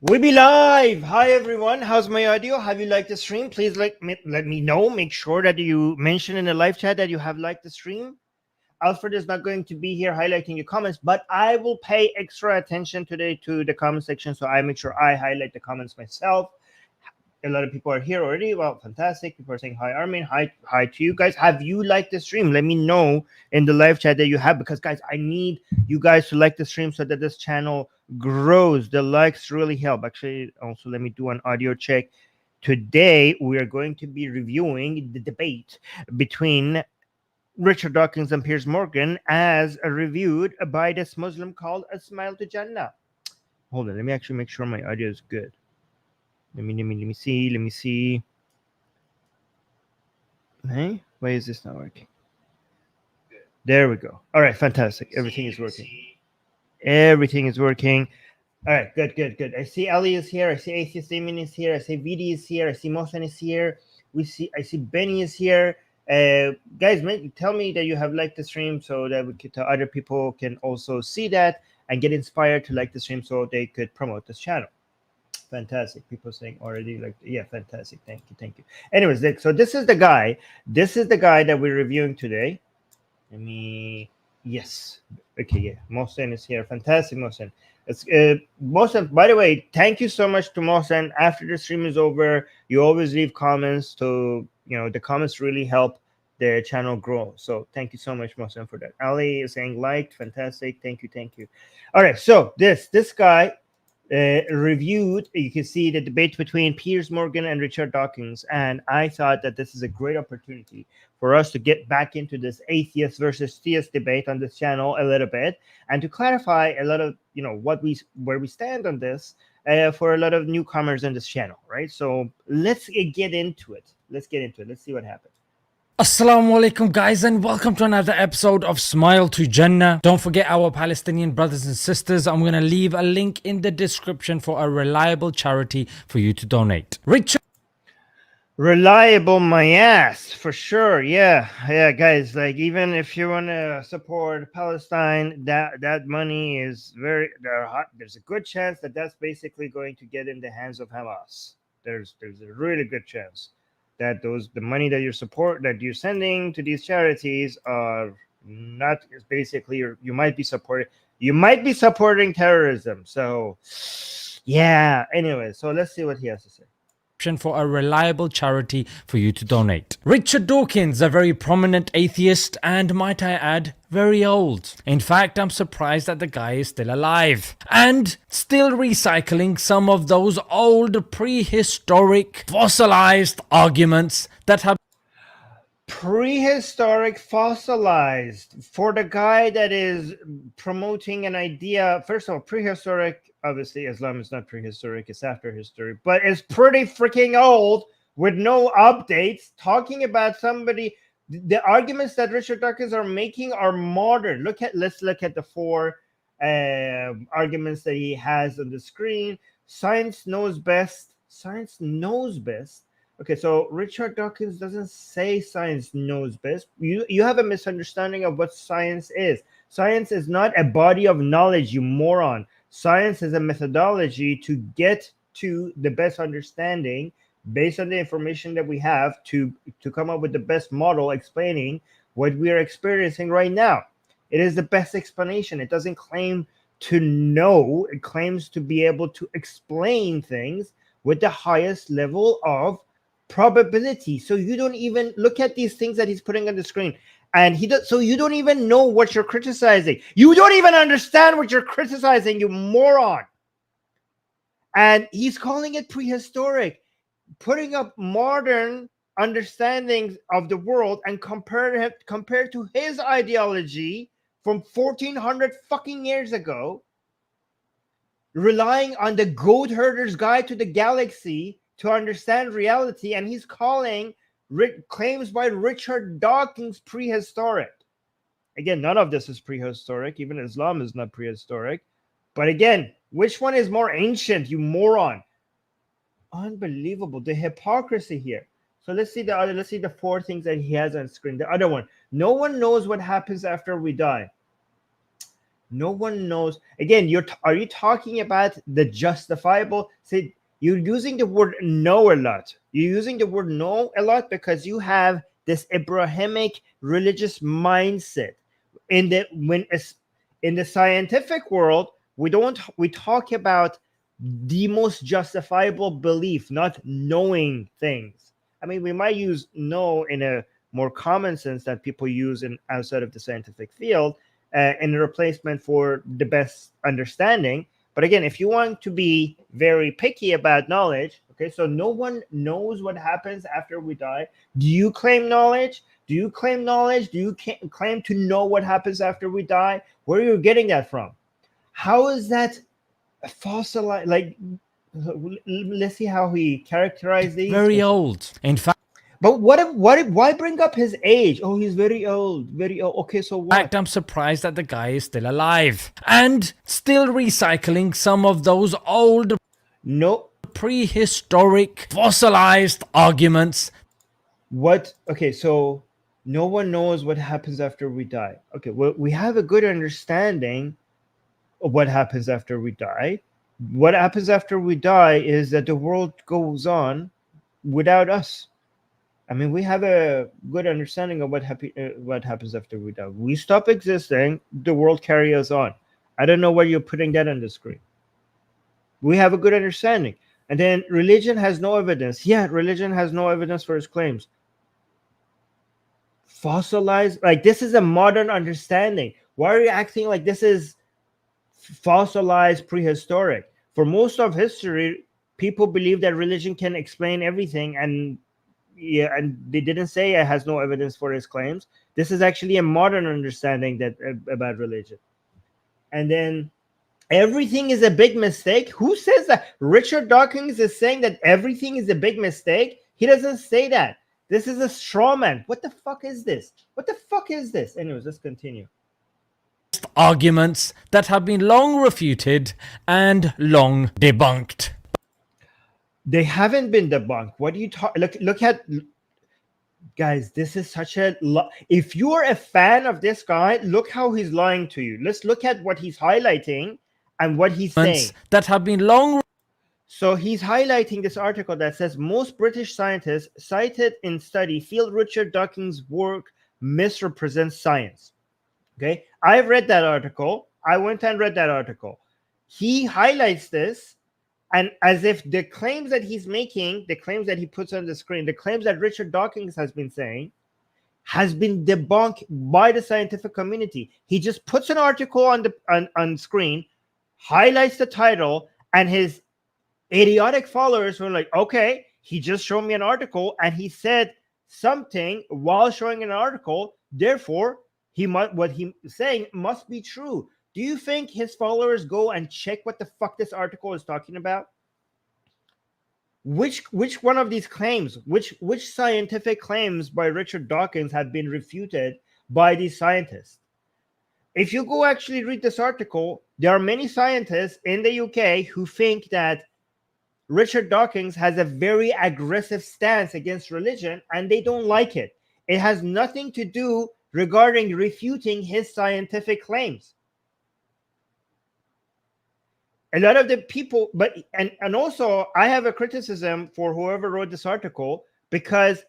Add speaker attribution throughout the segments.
Speaker 1: We be live. Hi everyone. How's my audio? Have you liked the stream? Please let me know. Make sure that you mention in the live chat that you have liked the stream. Alfred is not going to be here highlighting your comments, but I will pay extra attention today to the comment section, so I make sure I highlight the comments myself. A lot of people are here already. Well, fantastic. People are saying hi, Armin. Hi to you guys. Have you liked the stream? Let me know in the live chat that you have, because guys, I need you guys to like the stream so that this channel grows. The likes really help. Actually, also let me do an audio check. Today we are going to be reviewing the debate between Richard Dawkins and Piers Morgan, as reviewed by this Muslim called A Smile to Jannah. Hold on, let me actually make sure my audio is good. Let me see. Hey, why is this not working? There we go. All right, fantastic. Everything is working. Everything is working. All right, good. I see Ali is here. I see Atheist Damien is here. I see VD is here. I see Mohsen is here. I see Benny is here. Guys, tell me that you have liked the stream so that other people can also see that and get inspired to like the stream so they could promote this channel. Fantastic. People saying already, like, yeah, fantastic. Thank you. Anyways, so this is the guy that we're reviewing today. Yes. Okay, yeah. Mohsen is here. Fantastic, Mohsen. It's Mohsen, by the way, thank you so much to Mohsen. After the stream is over, you always leave comments to, the comments really help the channel grow. So thank you so much, Mohsen, for that. Ali is saying liked. Fantastic. Thank you. All right, so this guy reviewed, you can see the debate between Piers Morgan and Richard Dawkins, and I thought that this is a great opportunity for us to get back into this atheist versus theist debate on this channel a little bit, and to clarify a lot of where we stand on this for a lot of newcomers in this channel, right? So let's get into it. Let's see what happens.
Speaker 2: Assalamu alaikum guys, and welcome to another episode of Smile to Jannah. Don't forget our Palestinian brothers and sisters. I'm going to leave a link in the description for a reliable charity for you to donate.
Speaker 1: Reliable my ass, for sure. Yeah, guys, like, even if you want to support Palestine, that money is there's a good chance that that's basically going to get in the hands of Hamas. There's a really good chance that the money that you're sending to these charities are not, is basically, you might be supporting terrorism. So yeah, anyway, so let's see what he has to say.
Speaker 2: For a reliable charity for you to donate. Richard Dawkins, a very prominent atheist, and might I add, very old. In fact, I'm surprised that the guy is still alive and still recycling some of those old prehistoric fossilized arguments that have
Speaker 1: fossilized for the guy that is promoting an idea. First of all, prehistoric, obviously Islam is not prehistoric, it's after history, but it's pretty freaking old with no updates, talking about somebody. The arguments that Richard Dawkins are making are modern. Let's look at the four arguments that he has on the screen. Science knows best. Okay, so Richard Dawkins doesn't say science knows best. You have a misunderstanding of what science is. Science is not a body of knowledge, you moron. Science is a methodology to get to the best understanding based on the information that we have to come up with the best model explaining what we are experiencing right now. It is the best explanation. It doesn't claim to know. It claims to be able to explain things with the highest level of probability. So you don't even look at these things that he's putting on the screen, and so you don't even know what you're criticizing. You don't even understand what you're criticizing, you moron. And he's calling it prehistoric, putting up modern understandings of the world and compared to his ideology from 1400 fucking years ago, relying on the Goat Herder's Guide to the Galaxy to understand reality, and he's calling claims by Richard Dawkins prehistoric. Again, none of this is prehistoric. Even Islam is not prehistoric. But again, which one is more ancient, you moron? Unbelievable, the hypocrisy here. So let's see the four things that he has on screen. The other one, no one knows what happens after we die. No one knows. Again, are you talking about the justifiable? Say, you're using the word know a lot. You're using the word know a lot because you have this Abrahamic religious mindset. In the scientific world, we talk about the most justifiable belief, not knowing things. I mean, we might use know in a more common sense that people use in outside of the scientific field, in a replacement for the best understanding. But again, if you want to be very picky about knowledge, okay, so no one knows what happens after we die. Do you claim knowledge? Do you claim knowledge? Do you claim to know what happens after we die? Where are you getting that from? How is that fossilized? Like, let's see how he characterized these.
Speaker 2: Very old. In fact,
Speaker 1: But why bring up his age? Oh, he's very old, very old. Okay, so what?
Speaker 2: I'm surprised that the guy is still alive and still recycling some of those old
Speaker 1: No,
Speaker 2: prehistoric fossilized arguments.
Speaker 1: what? Okay, so no one knows what happens after we die. Okay, well, we have a good understanding of what happens after we die. What happens after we die is that the world goes on without us. I mean, we have a good understanding of what happens after we die. We stop existing, the world carries on. I don't know where you're putting that on the screen. We have a good understanding. And then religion has no evidence. Yeah, religion has no evidence for its claims. Fossilized, like this is a modern understanding. Why are you acting like this is fossilized prehistoric? For most of history, people believe that religion can explain everything, and yeah, and they didn't say it has no evidence for its claims. This is actually a modern understanding that about religion. And then everything is a big mistake. Who says that? Richard Dawkins is saying that everything is a big mistake. He doesn't say that. This is a straw man. What the fuck is this? What the fuck is this? Anyways, let's continue.
Speaker 2: Arguments that have been long refuted and long debunked.
Speaker 1: They haven't been debunked. What do you talk? Look at, guys. This is such a. If you're a fan of this guy, look how he's lying to you. Let's look at what he's highlighting and what he's saying.
Speaker 2: That have been long.
Speaker 1: So he's highlighting this article that says most British scientists cited in study feel Richard Dawkins' work misrepresents science. Okay, I've read that article. I went and read that article. He highlights this, and as if the claims that he's making, the claims that he puts on the screen, the claims that Richard Dawkins has been saying, has been debunked by the scientific community. He just puts an article on the on screen, highlights the title, and his idiotic followers were like, okay, he just showed me an article and he said something while showing an article, therefore what he's saying must be true. Do you think his followers go and check what the fuck this article is talking about? Which one of these claims, which scientific claims by Richard Dawkins have been refuted by these scientists? If you go actually read this article, there are many scientists in the UK who think that Richard Dawkins has a very aggressive stance against religion, and they don't like it. It has nothing to do regarding refuting his scientific claims. A lot of the people, but and also I have a criticism for whoever wrote this article, because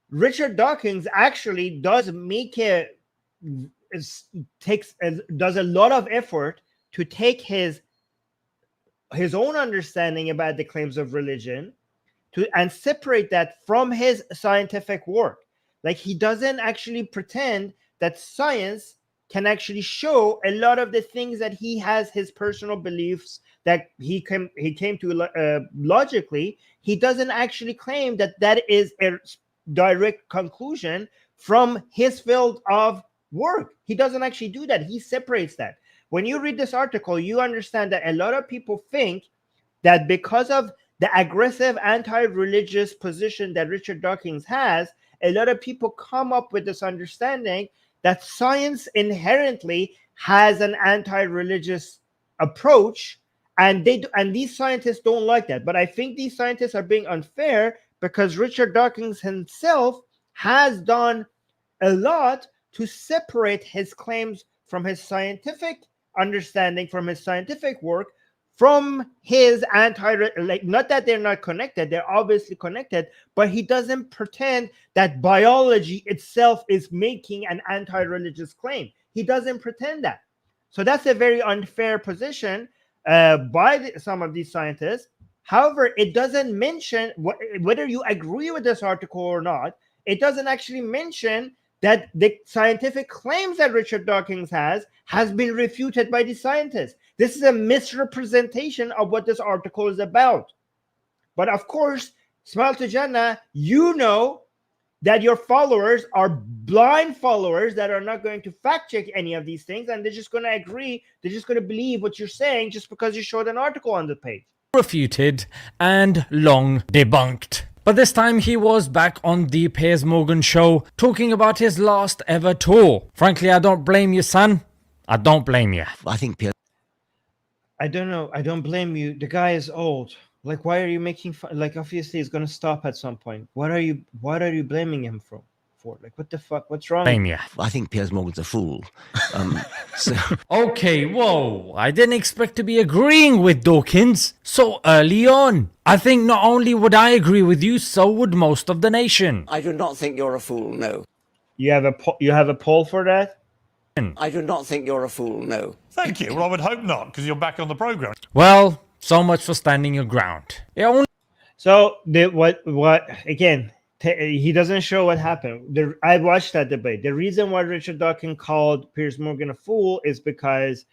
Speaker 1: Richard Dawkins actually does does a lot of effort to take his own understanding about the claims of religion and separate that from his scientific work. Like, he doesn't actually pretend that science can actually show a lot of the things that he has his personal beliefs that he came to logically. He doesn't actually claim that that is a direct conclusion from his field of work. He doesn't actually do that. He separates that. When you read this article, you understand that a lot of people think that because of the aggressive anti-religious position that Richard Dawkins has, a lot of people come up with this understanding that science inherently has an anti-religious approach, and these scientists don't like that. But I think these scientists are being unfair, because Richard Dawkins himself has done a lot to separate his claims from his scientific understanding, from his scientific work, from his like, not that they're not connected, they're obviously connected, but he doesn't pretend that biology itself is making an anti-religious claim. He doesn't pretend that. So that's a very unfair position by some of these scientists. However, it doesn't mention whether you agree with this article or not. It doesn't actually mention that the scientific claims that Richard Dawkins has been refuted by the scientists. This is a misrepresentation of what this article is about. But of course, Smile to Jannah, you know that your followers are blind followers that are not going to fact check any of these things, and they're just going to agree, they're just going to believe what you're saying just because you showed an article on the page.
Speaker 2: Refuted and long debunked. But this time he was back on the Piers Morgan show talking about his last ever tour. Frankly, I don't blame you, son. I don't blame you.
Speaker 3: I think Piers.
Speaker 1: I don't know. I don't blame you. The guy is old. Like, why are you making fun? Like, obviously, he's gonna stop at some point. What are you blaming him for? Like, what the fuck? What's wrong?
Speaker 2: Blame you.
Speaker 3: I think Piers Morgan's a fool. So
Speaker 2: Okay, whoa. I didn't expect to be agreeing with Dawkins so early on. I think not only would I agree with you, so would most of the nation.
Speaker 4: I do not think you're a fool, no.
Speaker 1: You have a poll for that?
Speaker 4: I do not think you're a fool, no.
Speaker 5: Thank you. Well, I would hope not, because you're back on the programme.
Speaker 2: Well, so much for standing your ground. It only
Speaker 1: So what again? He doesn't show what happened. I watched that debate. The reason why Richard Dawkins called Piers Morgan a fool is because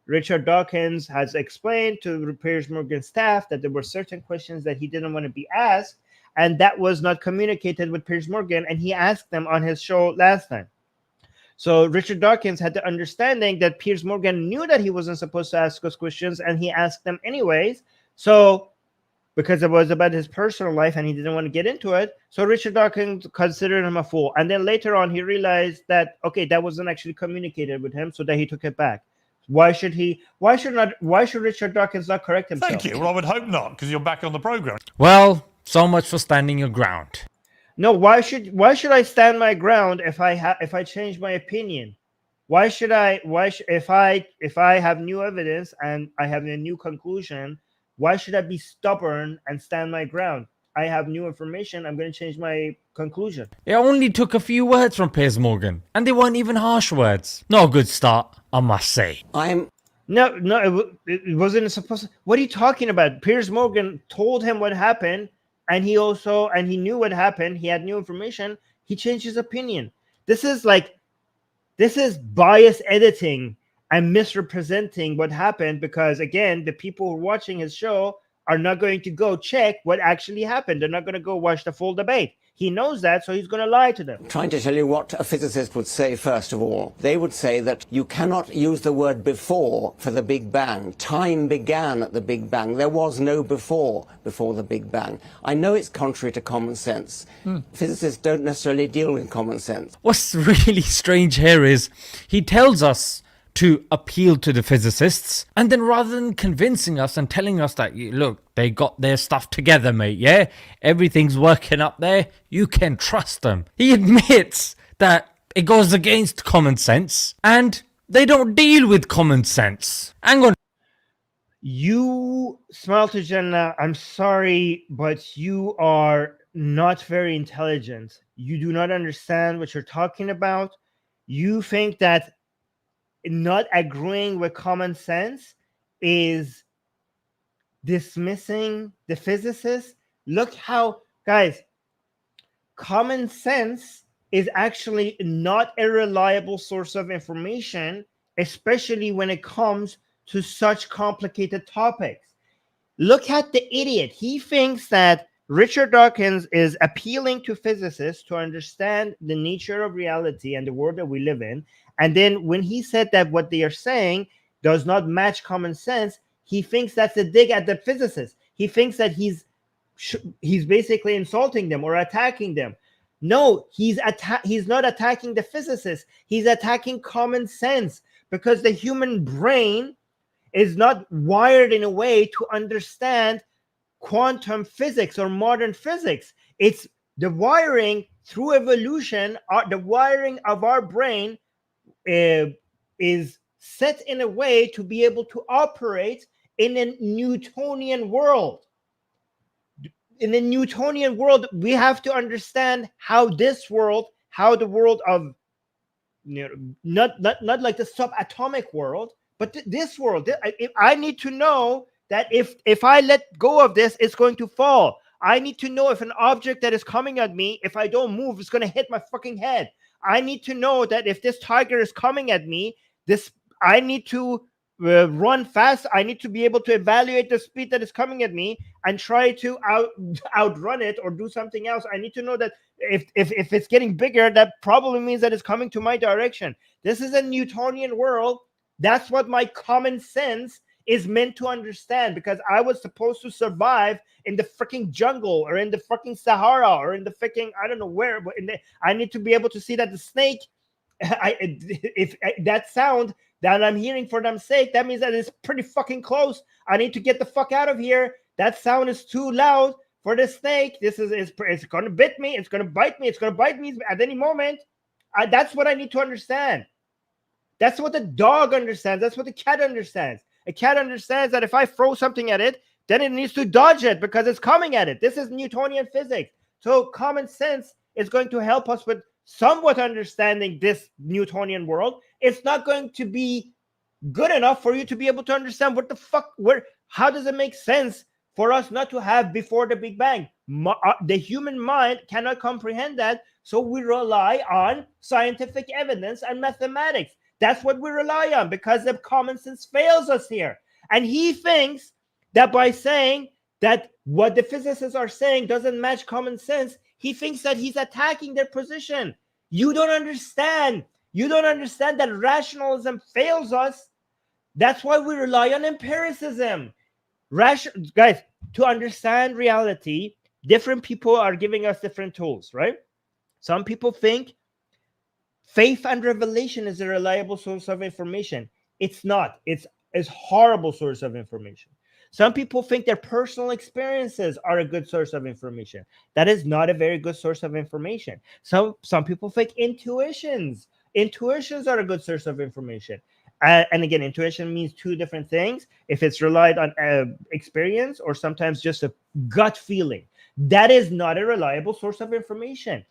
Speaker 1: Richard Dawkins has explained to Piers Morgan's staff that there were certain questions that he didn't want to be asked, and that was not communicated with Piers Morgan, and he asked them on his show last time. So Richard Dawkins had the understanding that Piers Morgan knew that he wasn't supposed to ask those questions, and he asked them anyways. So because it was about his personal life and he didn't want to get into it, so Richard Dawkins considered him a fool. And then later on, he realized that, okay, that wasn't actually communicated with him, so that he took it back. Why should Richard Dawkins not correct himself?
Speaker 5: Thank you. Well, I would hope not, because you're back on the programme.
Speaker 2: Well, so much for standing your ground.
Speaker 1: No, why should I stand my ground if I change my opinion? If I have new evidence and I have a new conclusion, why should I be stubborn and stand my ground? I have new information, I'm going to change my conclusion.
Speaker 2: It only took a few words from Piers Morgan, and they weren't even harsh words. Not a good start, I must say.
Speaker 1: No, it wasn't supposed to. What are you talking about? Piers Morgan told him what happened, and he knew what happened. He had new information. He changed his opinion. This is bias editing and misrepresenting what happened, because again, the people who are watching his show are not going to go check what actually happened. They're not going to go watch the full debate. He knows that, so he's going to lie to them.
Speaker 4: Trying to tell you what a physicist would say, first of all. They would say that you cannot use the word before for the Big Bang. Time began at the Big Bang. There was no before the Big Bang. I know it's contrary to common sense. Physicists don't necessarily deal with common sense.
Speaker 2: What's really strange here is he tells us to appeal to the physicists, and then rather than convincing us and telling us that, look, they got their stuff together, mate, yeah? Everything's working up there, you can trust them. He admits that it goes against common sense, and they don't deal with common sense. Hang on.
Speaker 1: You, Smile to Jannah, I'm sorry, but you are not very intelligent. You do not understand what you're talking about. You think that not agreeing with common sense is dismissing the physicists. Look how, guys, common sense is actually not a reliable source of information, especially when it comes to such complicated topics. Look at the idiot. He thinks that Richard Dawkins is appealing to physicists to understand the nature of reality and the world that we live in. And then when he said that what they are saying does not match common sense, he thinks that's a dig at the physicists. He thinks that he's basically insulting them or attacking them. No, he's not attacking the physicists. He's attacking common sense, because the human brain is not wired in a way to understand quantum physics or modern physics. It's the wiring through evolution, the wiring of our brain is set in a way to be able to operate in a Newtonian world. In the Newtonian world, we have to understand how this world, how the world of, not like the subatomic world, but this world. I need to know that if I let go of this, it's going to fall. I need to know if an object that is coming at me, if I don't move, it's going to hit my fucking head. I need to know that if this tiger is coming at me, I need to run fast. I need to be able to evaluate the speed that is coming at me and try to outrun it or do something else. I need to know that if it's getting bigger, that probably means that it's coming to my direction. This is a Newtonian world. That's what my common sense is meant to understand, because I was supposed to survive in the freaking jungle or in the fucking Sahara or in the freaking, I don't know where, but I need to be able to see that the snake, if that sound that I'm hearing for them sake, that means that it's pretty fucking close. I need to get the fuck out of here. That sound is too loud for the snake. It's going to bite me. It's going to bite me. It's going to bite me at any moment. That's what I need to understand. That's what the dog understands. That's what the cat understands. A cat understands that if I throw something at it, then it needs to dodge it because it's coming at it. This is Newtonian physics. So common sense is going to help us with somewhat understanding this Newtonian world. It's not going to be good enough for you to be able to understand what the fuck, how does it make sense for us not to have before the Big Bang? The human mind cannot comprehend that, so we rely on scientific evidence and mathematics. That's what we rely on because the common sense fails us here. And he thinks that by saying that what the physicists are saying doesn't match common sense, he thinks that he's attacking their position. You don't understand. You don't understand that rationalism fails us. That's why we rely on empiricism. Guys, to understand reality, different people are giving us different tools, right? Some people think faith and revelation is a reliable source of information. It's not. It's a horrible source of information. Some people think their personal experiences are a good source of information. That is not a very good source of information. Some people think intuitions are a good source of information. And again, intuition means two different things. If it's relied on experience or sometimes just a gut feeling, that is not a reliable source of information.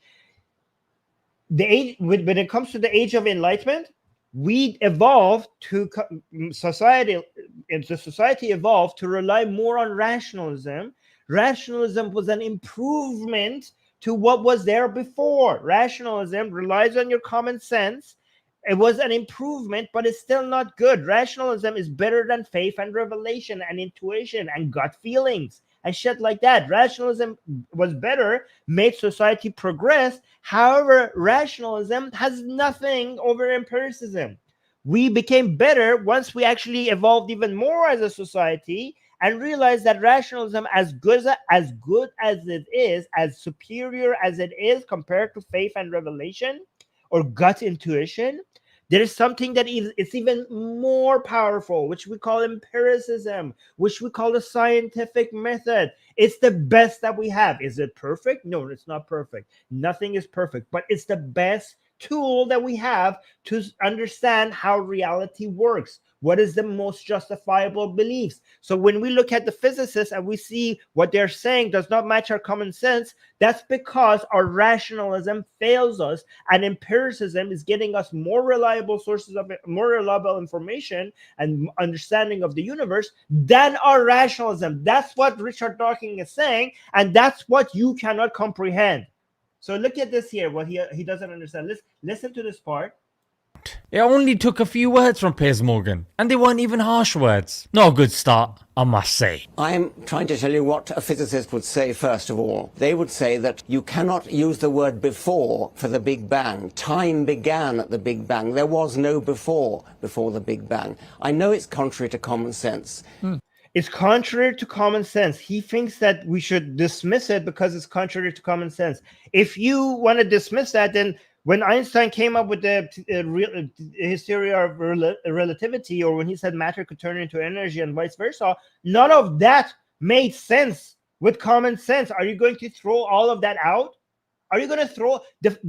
Speaker 1: When it comes to the age of enlightenment, we evolved to society evolved to rely more on rationalism. Rationalism was an improvement to what was there before. Rationalism relies on your common sense. It was an improvement, but it's still not good. Rationalism is better than faith and revelation and intuition and gut feelings and shit like that. Rationalism was better, made society progress. However, rationalism has nothing over empiricism. We became better once we actually evolved even more as a society and realized that rationalism, as good as it is, as superior as it is compared to faith and revelation or gut intuition, there is something that is even more powerful, which we call empiricism, which we call the scientific method. It's the best that we have. Is it perfect? No, it's not perfect. Nothing is perfect, but it's the best tool that we have to understand how reality works. What is the most justifiable beliefs? So when we look at the physicists and we see what they're saying does not match our common sense, that's because our rationalism fails us, and empiricism is getting us more reliable sources of more reliable information and understanding of the universe than our rationalism. That's what Richard Dawkins is saying, and that's what you cannot comprehend. So look at this here, what he doesn't understand. Listen to this part.
Speaker 2: It only took a few words from Piers Morgan, and they weren't even harsh words. Not a good start, I must say.
Speaker 4: I'm trying to tell you what a physicist would say first of all. They would say that you cannot use the word before for the Big Bang. Time began at the Big Bang. There was no before the Big Bang. I know it's contrary to common sense.
Speaker 1: It's contrary to common sense. He thinks that we should dismiss it because it's contrary to common sense. If you want to dismiss that, then when Einstein came up with his theory of relativity, or when he said matter could turn into energy and vice versa, none of that made sense with common sense. Are you going to throw all of that out? Are you going to throw...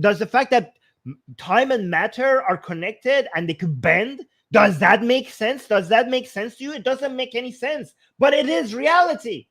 Speaker 1: Does the fact that time and matter are connected and they could bend? Does that make sense? Does that make sense to you? It doesn't make any sense, but it is reality.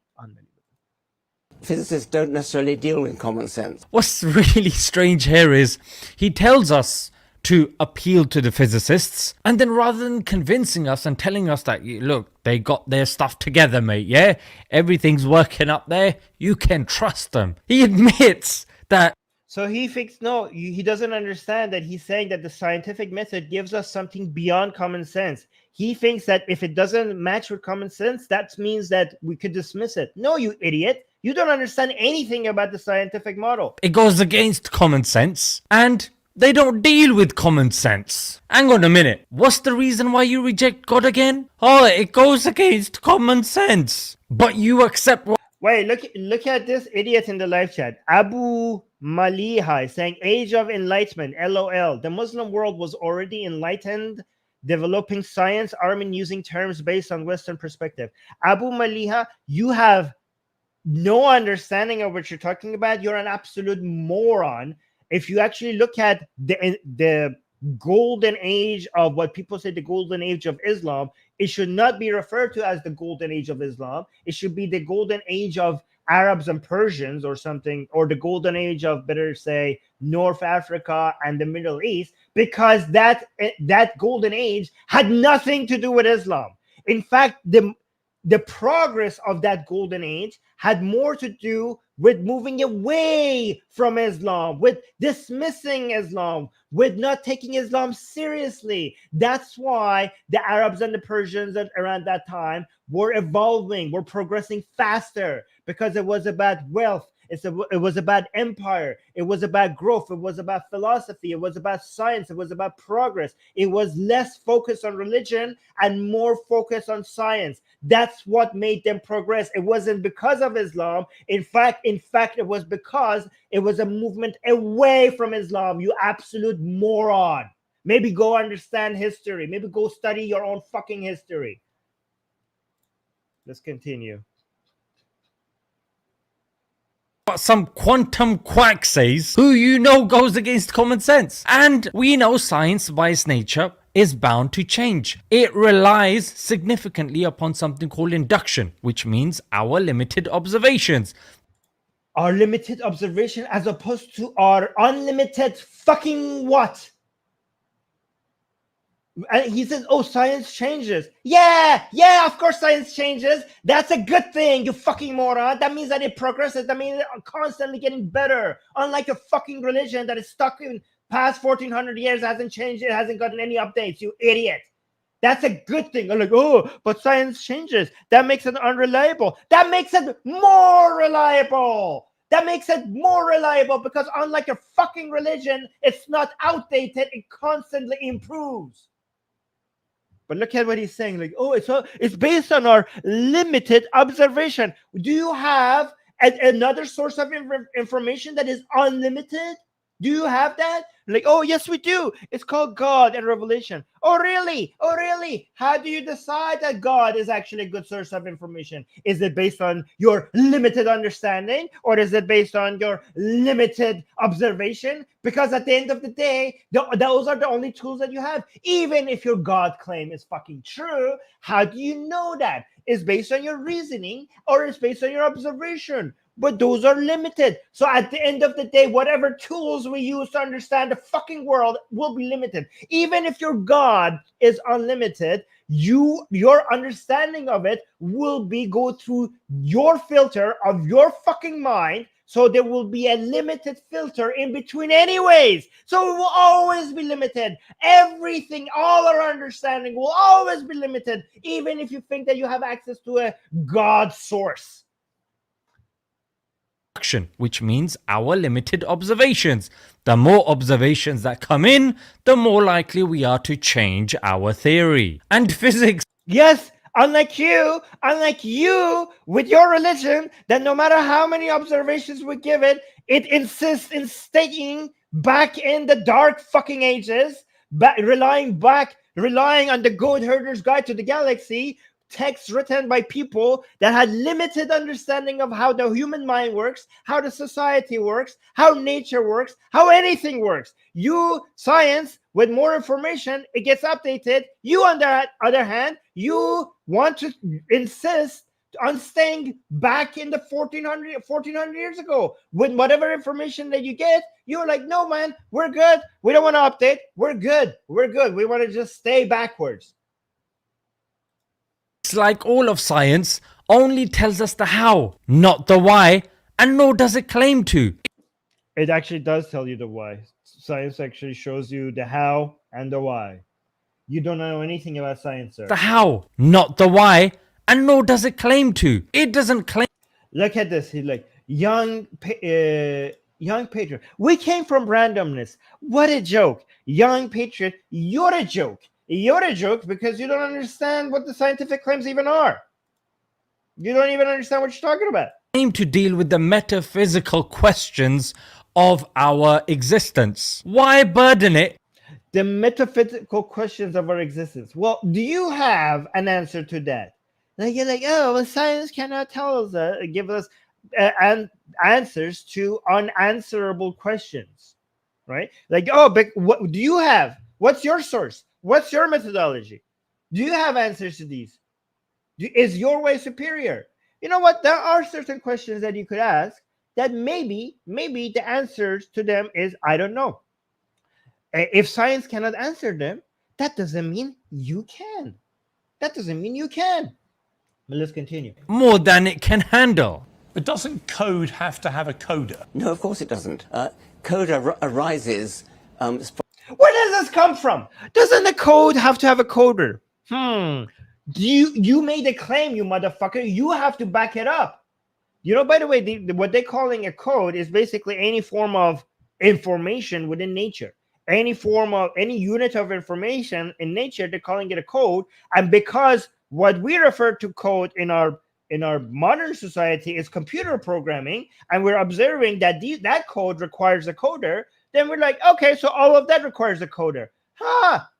Speaker 4: Physicists don't necessarily deal with common sense.
Speaker 2: What's really strange here is he tells us to appeal to the physicists, and then rather than convincing us and telling us that, look, they got their stuff together, mate, yeah? Everything's working up there, you can trust them. He admits that.
Speaker 1: So he thinks, no, he doesn't understand that he's saying that the scientific method gives us something beyond common sense. He thinks that if it doesn't match with common sense, that means that we could dismiss it. No, you idiot. You don't understand anything about the scientific model.
Speaker 2: It goes against common sense, and they don't deal with common sense. Hang on a minute. What's the reason why you reject God again? Oh, it goes against common sense. But you accept what?
Speaker 1: Wait, look at this idiot in the live chat. Abu Maliha is saying, Age of Enlightenment, LOL. The Muslim world was already enlightened, developing science, Armin using terms based on Western perspective. Abu Maliha, you have no understanding of what you're talking about. You're an absolute moron. If you actually look at the golden age of what people say the golden age of Islam, it should not be referred to as the golden age of Islam. It should be the golden age of Arabs and Persians or something, or the golden age of, better say, North Africa and the Middle East, because that golden age had nothing to do with Islam. In fact, the progress of that golden age had more to do with moving away from Islam, with dismissing Islam, with not taking Islam seriously. That's why the Arabs and the Persians around that time were evolving, were progressing faster, because it was about wealth. It was about empire. It was about growth. It was about philosophy. It was about science. It was about progress. It was less focused on religion and more focused on science. That's what made them progress. It wasn't because of Islam. In fact, it was because it was a movement away from Islam. You absolute moron. Maybe go understand history. Maybe go study your own fucking history. Let's continue.
Speaker 2: What some quantum quack says, who you know goes against common sense. And we know science by its nature is bound to change. It relies significantly upon something called induction, which means our limited observations.
Speaker 1: Our limited observation as opposed to our unlimited fucking what? And he says, oh, science changes. Yeah, of course science changes. That's a good thing, you fucking moron. That means that it progresses. That means it's constantly getting better. Unlike a fucking religion that is stuck in past 1400 years, hasn't changed, it hasn't gotten any updates, you idiot. That's a good thing. I'm like, oh, but science changes. That makes it unreliable. That makes it more reliable. That makes it more reliable because unlike a fucking religion, it's not outdated. It constantly improves. But look at what he's saying. Like, oh, it's based on our limited observation. Do you have another source of information that is unlimited? Do you have that? Like, oh, yes, we do. It's called God and revelation. Oh, really? Oh, really? How do you decide that God is actually a good source of information? Is it based on your limited understanding, or is it based on your limited observation? Because at the end of the day, those are the only tools that you have. Even if your God claim is fucking true, how do you know that? It's based on your reasoning, or it's based on your observation. But those are limited. So at the end of the day, whatever tools we use to understand the fucking world will be limited. Even if your God is unlimited, your understanding of it will go through your filter of your fucking mind. So there will be a limited filter in between anyways. So it will always be limited. Everything, all our understanding will always be limited, even if you think that you have access to a God source.
Speaker 2: Which means our limited observations. The more observations that come in, the more likely we are to change our theory. And physics.
Speaker 1: Yes, unlike you with your religion, that no matter how many observations we give it, it insists in staying back in the dark fucking ages, relying on the Goat Herder's Guide to the Galaxy, texts written by people that had limited understanding of how the human mind works, how the society works, how nature works, how anything works. You, science, with more information, it gets updated. You, on the other hand, you want to insist on staying back in the 1400 years ago with whatever information that you get. You're like, no, man, we're good. We don't want to update. We're good. We're good. We want to just stay backwards.
Speaker 2: It's like all of science only tells us the how, not the why, and nor does it claim to.
Speaker 1: It actually does tell you the why. Science actually shows you the how and the why. You don't know anything about science, sir.
Speaker 2: The how, not the why, and nor does it claim to. It doesn't claim.
Speaker 1: Look at this. He's like, young patriot. We came from randomness. What a joke. Young patriot, you're a joke. You're a joke because you don't understand what the scientific claims even are. You don't even understand what you're talking about.
Speaker 2: Claim to deal with the metaphysical questions of our existence. Why burden it?
Speaker 1: The metaphysical questions of our existence. Well, do you have an answer to that? Like, you're like, oh, well, science cannot tell us, give us answers to unanswerable questions, right? Like, oh, but what do you have? What's your source? What's your methodology? Do you have answers to these? Is your way superior? You know what? There are certain questions that you could ask that maybe the answers to them is, I don't know. If science cannot answer them, that doesn't mean you can. That doesn't mean you can. But let's continue.
Speaker 2: More than it can handle.
Speaker 5: But doesn't code have to have a coder?
Speaker 4: No, of course it doesn't. Code arises.
Speaker 1: Where does this come from? Doesn't the code have to have a coder? You made a claim, you motherfucker. You have to back it up. You know, by the way, what they're calling a code is basically any form of information within nature. Any unit of information in nature, they're calling it a code. And because what we refer to code in our modern society is computer programming, and we're observing that that code requires a coder, then we're like, okay, so all of that requires a coder.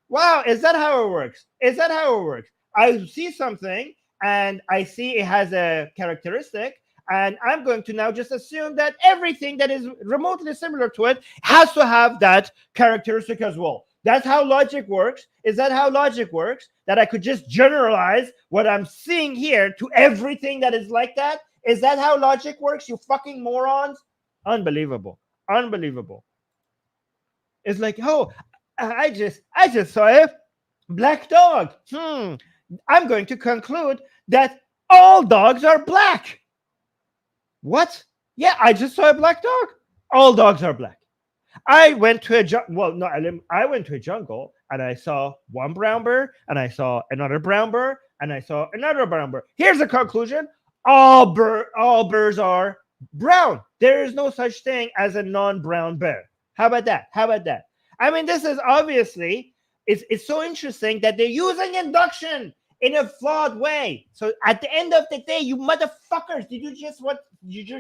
Speaker 1: Wow, is that how it works? Is that how it works? I see something, and I see it has a characteristic, and I'm going to now just assume that everything that is remotely similar to it has to have that characteristic as well. That's how logic works. Is that how logic works? That I could just generalize what I'm seeing here to everything that is like that? Is that how logic works, you fucking morons? Unbelievable. Unbelievable. It's like, oh, I just saw a black dog. I'm going to conclude that all dogs are black. What? Yeah, I just saw a black dog. All dogs are black. I went to I went to a jungle and I saw one brown bear and I saw another brown bear and I saw another brown bear. Here's the conclusion. All bears are brown. There is no such thing as a non-brown bear. How about that? How about that? I mean, this is obviously, it's so interesting that they're using induction in a flawed way. So at the end of the day, you motherfuckers, did you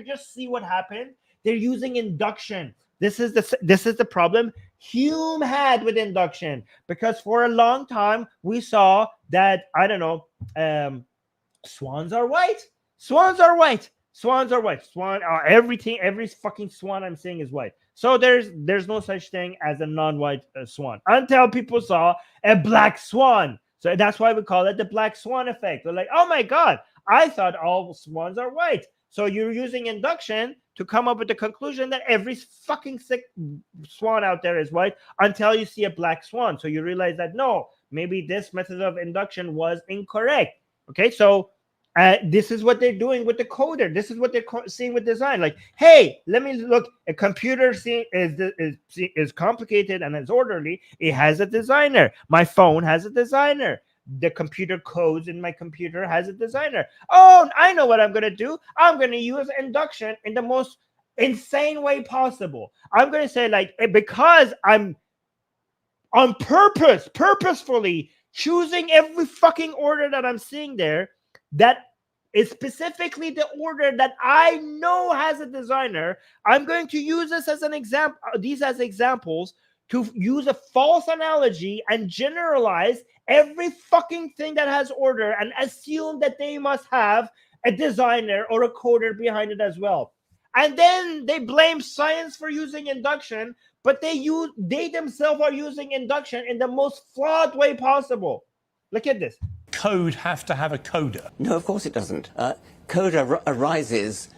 Speaker 1: just see what happened? They're using induction. This is the problem Hume had with induction, because for a long time we saw that, I don't know, swans are white. Swans are white. Swans are white. Every fucking swan I'm seeing is white. So there's no such thing as a non-white swan until people saw a black swan. So that's why we call it the black swan effect. They're like, oh my God, I thought all swans are white. So you're using induction to come up with the conclusion that every fucking sick swan out there is white until you see a black swan. So you realize that, no, maybe this method of induction was incorrect. Okay, so this is what they're doing with the coder. This is what they're seeing with design. Like, hey, let me look. A computer is complicated and is orderly. It has a designer. My phone has a designer. The computer codes in my computer has a designer. Oh, I know what I'm going to do. I'm going to use induction in the most insane way possible. I'm going to say, like, because I'm on purposefully choosing every fucking order that I'm seeing there, that is specifically the order that I know has a designer. I'm going to use this as an example, these as examples to use a false analogy and generalize every fucking thing that has order and assume that they must have a designer or a coder behind it as well. And then they blame science for using induction, but they themselves are using induction in the most flawed way possible. Look at this.
Speaker 5: Code have to have a coder?
Speaker 4: No, of course it doesn't. Code arises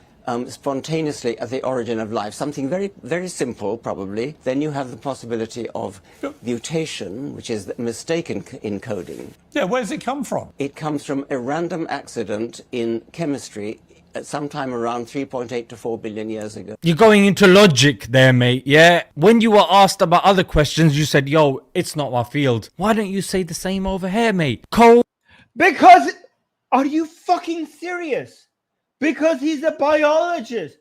Speaker 4: spontaneously at the origin of life. Something very, very simple, probably. Then you have the possibility of mutation, which is the mistake in coding.
Speaker 5: Yeah, where does it come from?
Speaker 4: It comes from a random accident in chemistry at sometime around 3.8 to 4 billion years ago.
Speaker 2: You're going into logic there, mate, yeah? When you were asked about other questions, you said, yo, it's not my field. Why don't you say the same over here, mate? Cole?
Speaker 1: Because, are you fucking serious? Because he's a biologist.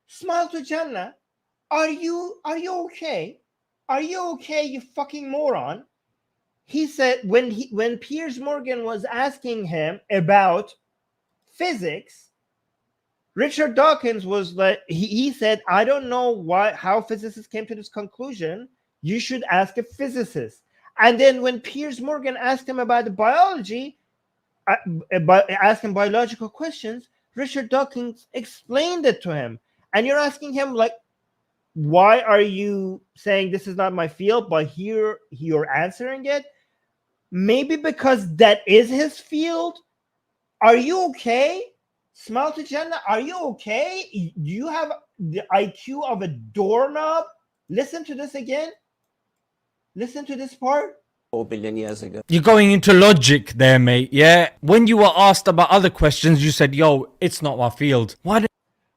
Speaker 1: Smile to Jannah. Are you okay? Are you okay, you fucking moron? He said when Piers Morgan was asking him about physics, Richard Dawkins was like, he said, I don't know how physicists came to this conclusion. You should ask a physicist. And then when Piers Morgan asked him about the biology, asking biological questions, Richard Dawkins explained it to him. And you're asking him, like, why are you saying this is not my field, but here you're answering it? Maybe because that is his field. Are you okay? Smile to Jannah, are you okay? Do you have the IQ of a doorknob? Listen to this again. Listen to this part.
Speaker 4: 4 billion years ago.
Speaker 2: You're going into logic there, mate, yeah? When you were asked about other questions, you said, yo, it's not my field. Why don't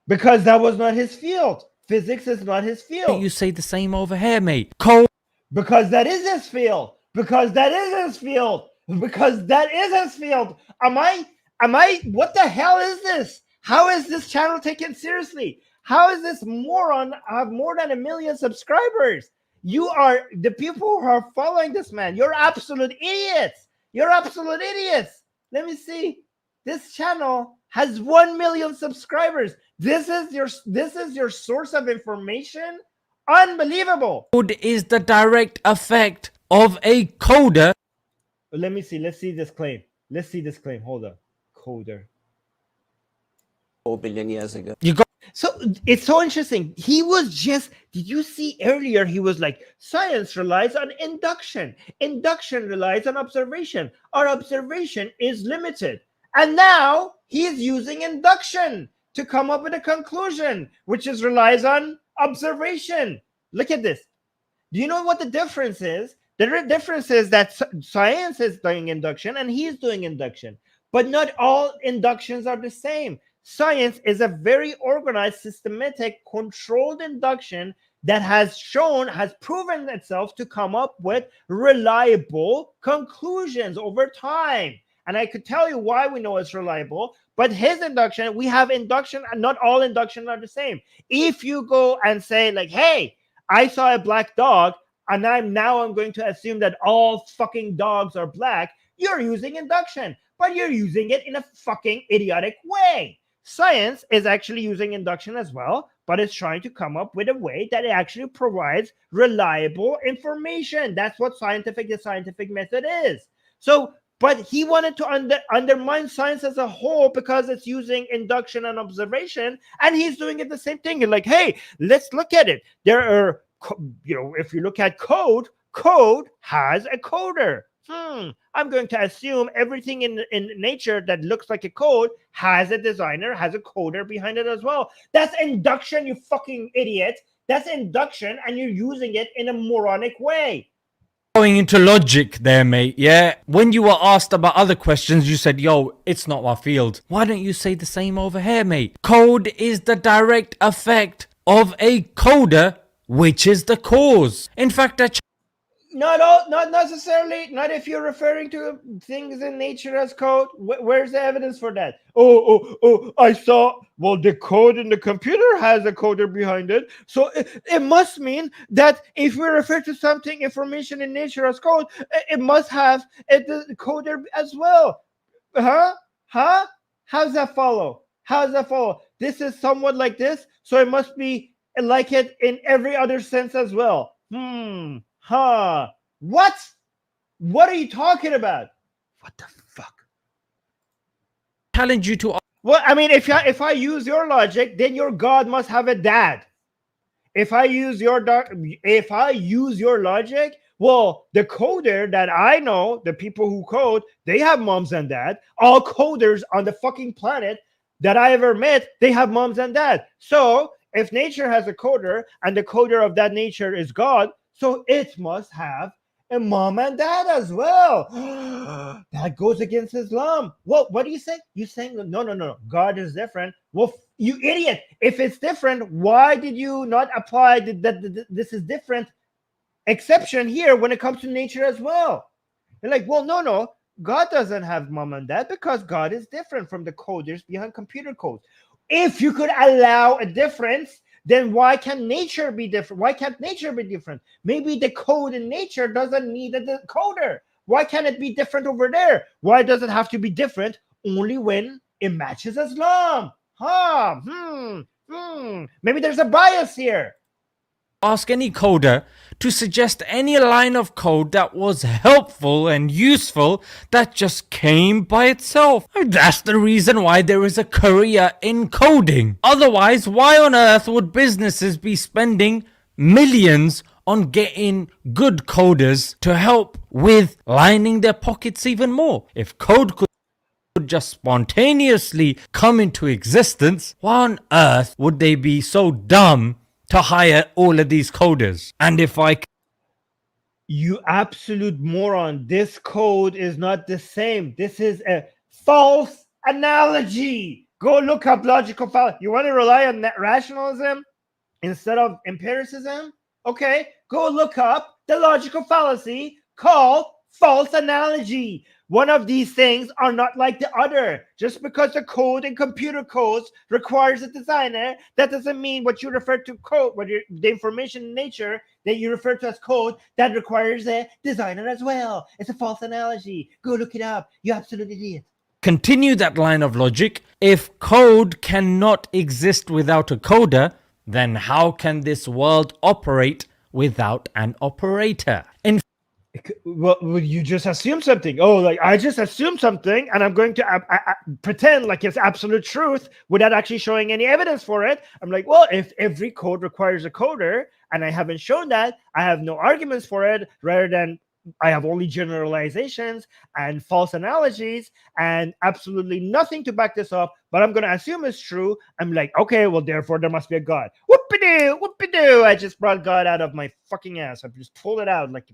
Speaker 1: Because that was not his field. Physics is not his field.
Speaker 2: you say the same over here, mate? Cole?
Speaker 1: Because that is his field. Because that is his field. Because that is his field. Am I, what the hell is this? How is this channel taken seriously? How is this moron have more than 1 million subscribers? You are the people who are following this man. You're absolute idiots. You're absolute idiots. Let me see. This channel has 1 million subscribers. This is your source of information? Unbelievable.
Speaker 2: Code is the direct effect of a coder.
Speaker 1: Let me see. Let's see this claim. Let's see this claim. Hold on. Coder.
Speaker 4: 4 billion years ago.
Speaker 2: You got
Speaker 1: So it's so interesting. He was just, did you see earlier? He was like, science relies on induction. Induction relies on observation. Our observation is limited. And now he is using induction to come up with a conclusion, which is relies on observation. Look at this. Do you know what the difference is? The difference is that science is doing induction and he's doing induction. But not all inductions are the same. Science is a very organized, systematic, controlled induction that has proven itself to come up with reliable conclusions over time. And I could tell you why we know it's reliable, but his induction, we have induction, and not all induction are the same. If you go and say, like, hey, I saw a black dog, and I'm going to assume that all fucking dogs are black, you're using induction, but you're using it in a fucking idiotic way. Science is actually using induction as well, but it's trying to come up with a way that it actually provides reliable information. That's what the scientific method is. So, but he wanted to undermine science as a whole because it's using induction and observation, and he's doing it the same thing. You're like, hey, let's look at it. There are, if you look at code has a coder. I'm going to assume everything in nature that looks like a code has a designer, has a coder behind it as well. That's induction, you fucking idiot. That's induction, and you're using it in a moronic way.
Speaker 2: going into logic there, mate, yeah? When you were asked about other questions, you said, yo, it's not my field. Why don't you say the same over here, mate? Code is the direct effect of a coder, which is the cause. In fact,
Speaker 1: Not necessarily. Not if you're referring to things in nature as code. Where's the evidence for that? I saw. Well, the code in the computer has a coder behind it, so it must mean that if we refer to something, information in nature as code, it must have a coder as well. Huh? How's that follow? This is somewhat like this, so it must be like it in every other sense as well. What? What are you talking about? What the fuck?
Speaker 2: Challenge you to
Speaker 1: Well, I mean, if I use your logic, then your God must have a dad. If I use your logic, well, the coder that I know, the people who code, they have moms and dad. All coders on the fucking planet that I ever met, they have moms and dad. So if nature has a coder and the coder of that nature is God, so it must have a mom and dad as well. That goes against Islam. Well, what do you say? You saying no, God is different. Well, you idiot. If it's different, why did you not apply that this is different exception here when it comes to nature as well? You're like, well, no, God doesn't have mom and dad because God is different from the coders behind computer codes. If you could allow a difference, then why can't nature be different? Why can't nature be different? Maybe the code in nature doesn't need a decoder. Why can't it be different over there? Why does it have to be different only when it matches Islam? Maybe there's a bias here.
Speaker 2: ask any coder to suggest any line of code that was helpful and useful that just came by itself. That's the reason why there is a career in coding. Otherwise, why on earth would businesses be spending millions on getting good coders to help with lining their pockets even more? If code could just spontaneously come into existence, why on earth would they be so dumb to hire all of these coders? And if I
Speaker 1: You absolute moron. This code is not the same. This is a false analogy. Go look up logical fallacy. You want to rely on rationalism instead of empiricism? Okay, go look up the logical fallacy called false analogy. One of these things are not like the other. Just because the code in computer codes requires a designer, that doesn't mean what you refer to code, the information in nature that you refer to as code, that requires a designer as well. It's a false analogy. Go look it up, you absolute idiot.
Speaker 2: continue that line of logic, if code cannot exist without a coder, then how can this world operate without an operator? In
Speaker 1: Well, you just assume something. Oh, like I just assume something, and I'm going to pretend like it's absolute truth without actually showing any evidence for it. I'm like, well, if every code requires a coder, and I haven't shown that, I have no arguments for it. Rather than I have only generalizations and false analogies and absolutely nothing to back this up. But I'm going to assume it's true. I'm like, okay, well, therefore there must be a God. Whoopie-doo, whoopie-doo. I just brought God out of my fucking ass. I just pulled it out like.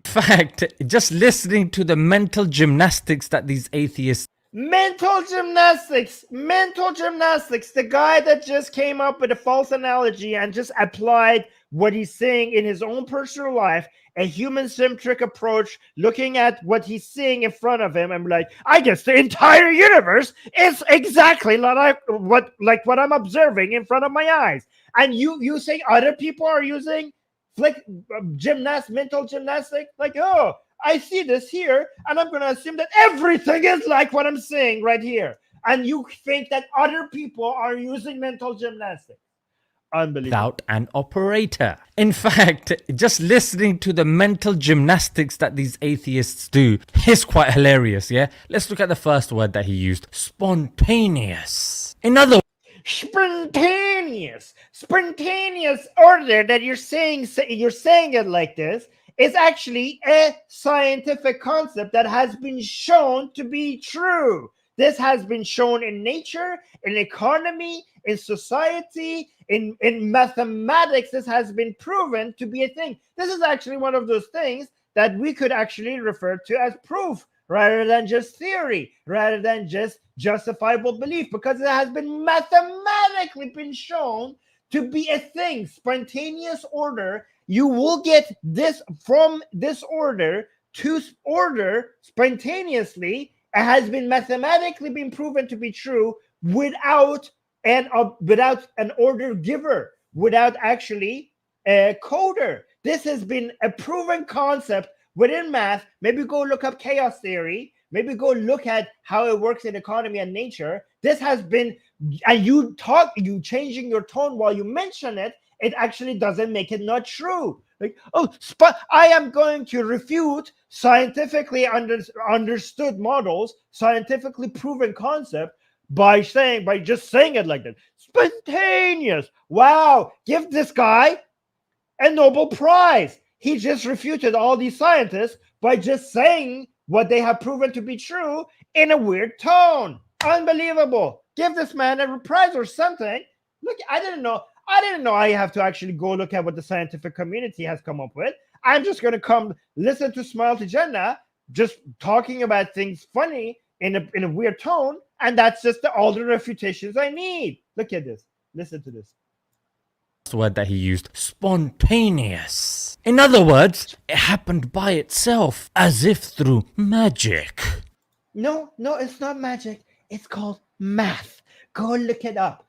Speaker 2: fact, just listening to the mental gymnastics that these atheists
Speaker 1: Mental gymnastics. The guy that just came up with a false analogy and just applied what he's saying in his own personal life, a human-centric approach, looking at what he's seeing in front of him, and like, I guess the entire universe is exactly like what I'm observing in front of my eyes. And you say other people are using mental gymnastic, like, oh, I see this here, and I'm going to assume that everything is like what I'm saying right here. And you think that other people are using mental gymnastics. Unbelievable.
Speaker 2: without an operator. In fact, just listening to the mental gymnastics that these atheists do is quite hilarious, yeah? Let's look at the first word that he used, spontaneous. In other
Speaker 1: Spontaneous order that you're saying it like this is actually a scientific concept that has been shown to be true. This has been shown in nature, in economy, in society, in mathematics. This has been proven to be a thing. This is actually one of those things that we could actually refer to as proof rather than just theory, rather than just justifiable belief, because it has been mathematically been shown to be a thing. Spontaneous order, you will get this from this order to order spontaneously. It has been mathematically been proven to be true without an order giver, without actually a coder. This has been a proven concept within math. Maybe go look up chaos theory. Maybe go look at how it works in economy and nature. This has been, and you changing your tone while you mention it, it actually doesn't make it not true. Like, oh, I am going to refute scientifically understood models, scientifically proven concept by just saying it like that. Spontaneous. Wow. Give this guy a Nobel Prize. He just refuted all these scientists by just saying what they have proven to be true in a weird tone. Unbelievable. Give this man a prize or something. Look, I didn't know I have to actually go look at what the scientific community has come up with. I'm just going to come listen to Smile to Jannah just talking about things funny in a weird tone, and that's just all the refutations I need. Look at this. Listen to this.
Speaker 2: Word that he used, spontaneous. In other words, it happened by itself, as if through magic.
Speaker 1: No, it's not magic. It's called math. Go look it up.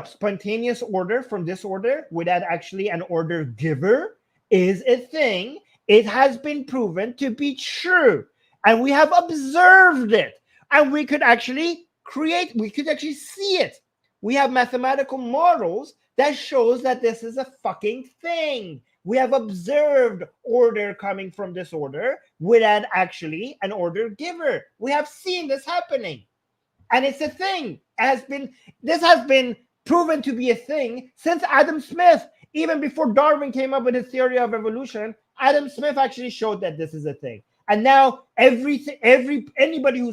Speaker 1: Spontaneous order from disorder without actually an order giver is a thing. It has been proven to be true, and we have observed it, and we could actually see it. We have mathematical models that shows that this is a fucking thing. We have observed order coming from disorder without actually an order giver. We have seen this happening. And it's a thing. This has been proven to be a thing since Adam Smith. Even before Darwin came up with his theory of evolution, Adam Smith actually showed that this is a thing. And now anybody who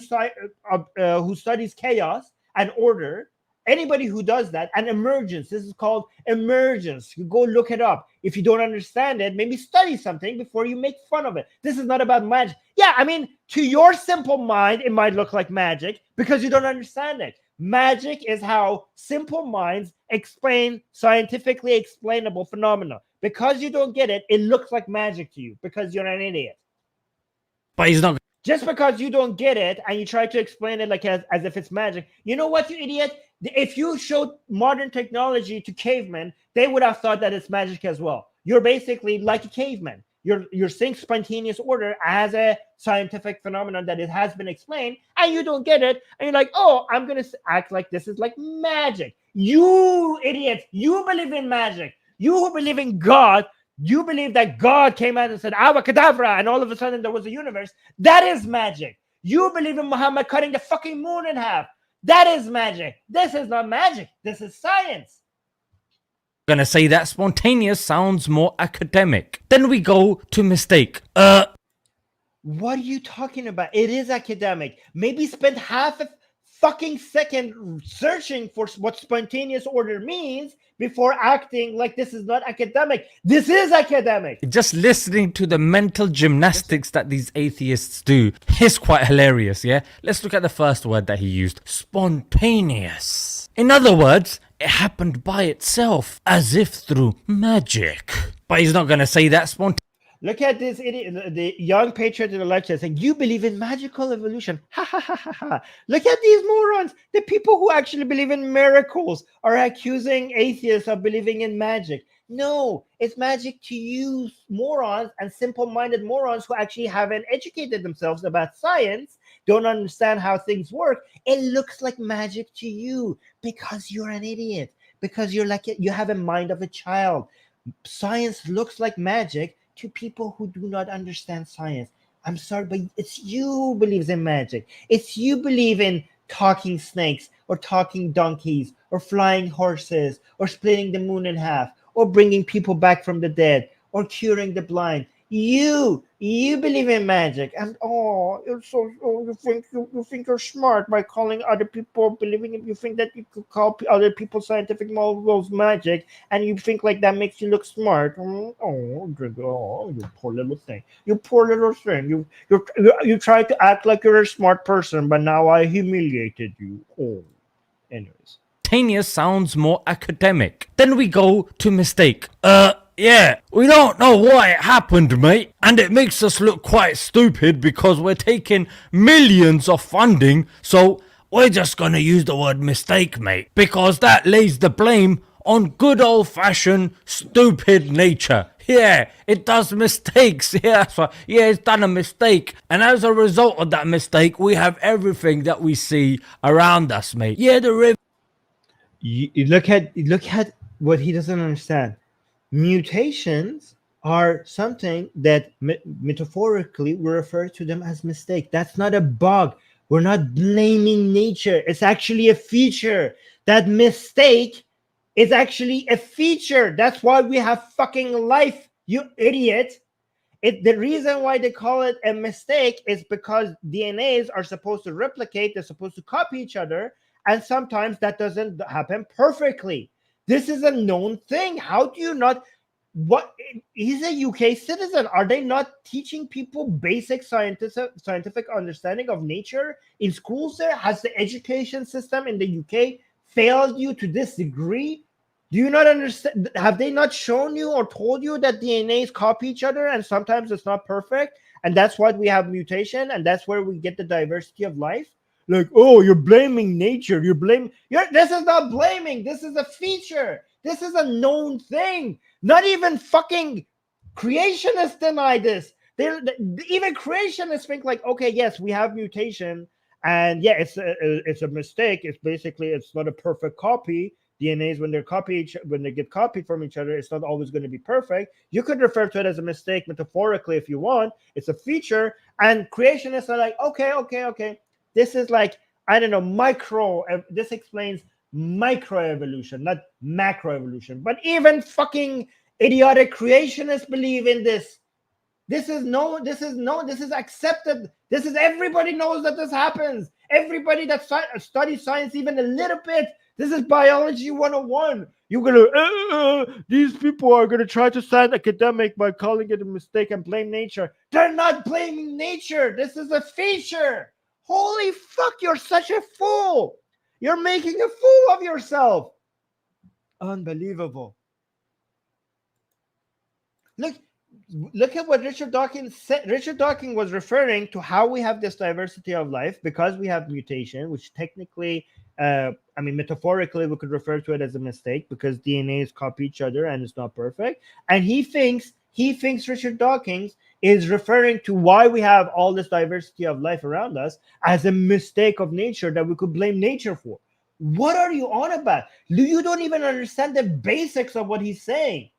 Speaker 1: studies chaos and order, anybody who does that, and emergence, this is called emergence. You go look it up. If you don't understand it, maybe study something before you make fun of it. This is not about magic. Yeah, I mean, to your simple mind, it might look like magic because you don't understand it. Magic is how simple minds explain scientifically explainable phenomena. Because you don't get it, it looks like magic to you because you're an idiot.
Speaker 2: But he's not.
Speaker 1: Just because you don't get it and you try to explain it like as if it's magic, you know what, you idiot? If you showed modern technology to cavemen, they would have thought that it's magic as well. You're basically like a caveman. You're saying spontaneous order as a scientific phenomenon that it has been explained, and you don't get it, and you're like, oh, I'm going to act like this is like magic. You idiot. You believe in magic. You who believe in God, you believe that God came out and said, Abracadabra, and all of a sudden there was a universe. That is magic. You believe in Muhammad cutting the fucking moon in half. That is magic. This is not magic. This is science.
Speaker 2: I'm gonna say that spontaneous sounds more academic. Then we go to mistake. What
Speaker 1: are you talking about? It is academic. Maybe spend half a fucking second searching for what spontaneous order means before acting like this is not academic. This is academic.
Speaker 2: Just listening to the mental gymnastics that these atheists do is quite hilarious, yeah? Let's look at the first word that he used, spontaneous. In other words, it happened by itself, as if through magic. But he's not going to say that spontaneous.
Speaker 1: Look at this idiot, the young patriot to the left saying, you believe in magical evolution. Ha ha ha ha ha. Look at these morons. The people who actually believe in miracles are accusing atheists of believing in magic. No, it's magic to you morons and simple-minded morons who actually haven't educated themselves about science, don't understand how things work. It looks like magic to you because you're an idiot, because you have a mind of a child. Science looks like magic to people who do not understand science. I'm sorry, but it's you who believes in magic. It's you believe in talking snakes or talking donkeys or flying horses or splitting the moon in half or bringing people back from the dead or curing the blind. You believe in magic, and you think you're smart by calling other people believing it. You think that you could call other people scientific models magic, and you think like that makes you look smart. You poor little thing. You poor little thing. You try to act like you're a smart person, but now I humiliated you. Anyways.
Speaker 2: Spontaneous sounds more academic. Then we go to mistake. Yeah, we don't know why it happened, mate, and it makes us look quite stupid because we're taking millions of funding, so we're just gonna use the word mistake, mate, because that lays the blame on good old-fashioned stupid nature. Yeah, it does mistakes. Yeah, that's right. Yeah, it's done a mistake, and as a result of that mistake, we have everything that we see around us, mate. Yeah, the river.
Speaker 1: You look at what he doesn't understand. Mutations are something that metaphorically we refer to them as mistake. That's not a bug. We're not blaming nature. It's actually a feature. That mistake is actually a feature. That's why we have fucking life, you idiot. The reason why they call it a mistake is because DNAs are supposed to replicate, they're supposed to copy each other, and sometimes that doesn't happen perfectly. This is a known thing. How do you not? What, he's a UK citizen. Are they not teaching people basic scientific understanding of nature in schools there? Has the education system in the UK failed you to this degree? Do you not understand? Have they not shown you or told you that DNAs copy each other and sometimes it's not perfect? And that's why we have mutation, and that's where we get the diversity of life. Like, oh, you're blaming nature. This is not blaming. This is a feature. This is a known thing. Not even fucking creationists deny this. Even creationists think like, okay, yes, we have mutation, and yeah, it's a mistake. It's not a perfect copy. DNAs, when they get copied from each other, it's not always going to be perfect. You could refer to it as a mistake metaphorically if you want. It's a feature, and creationists are like, okay. This is like, I don't know, this explains microevolution, not macroevolution. But even fucking idiotic creationists believe in this. This is accepted. Everybody knows that this happens. Everybody that studies science even a little bit. This is biology 101. You're these people are gonna try to sound academic by calling it a mistake and blame nature. They're not blaming nature. This is a feature. Holy fuck, you're such a fool. You're making a fool of yourself. Unbelievable. Look at what Richard Dawkins said. Richard Dawkins was referring to how we have this diversity of life because we have mutation, which technically, metaphorically, we could refer to it as a mistake because DNAs copy each other and it's not perfect. And he thinks Richard Dawkins is referring to why we have all this diversity of life around us as a mistake of nature that we could blame nature for. What are you on about? You don't even understand the basics of what he's saying.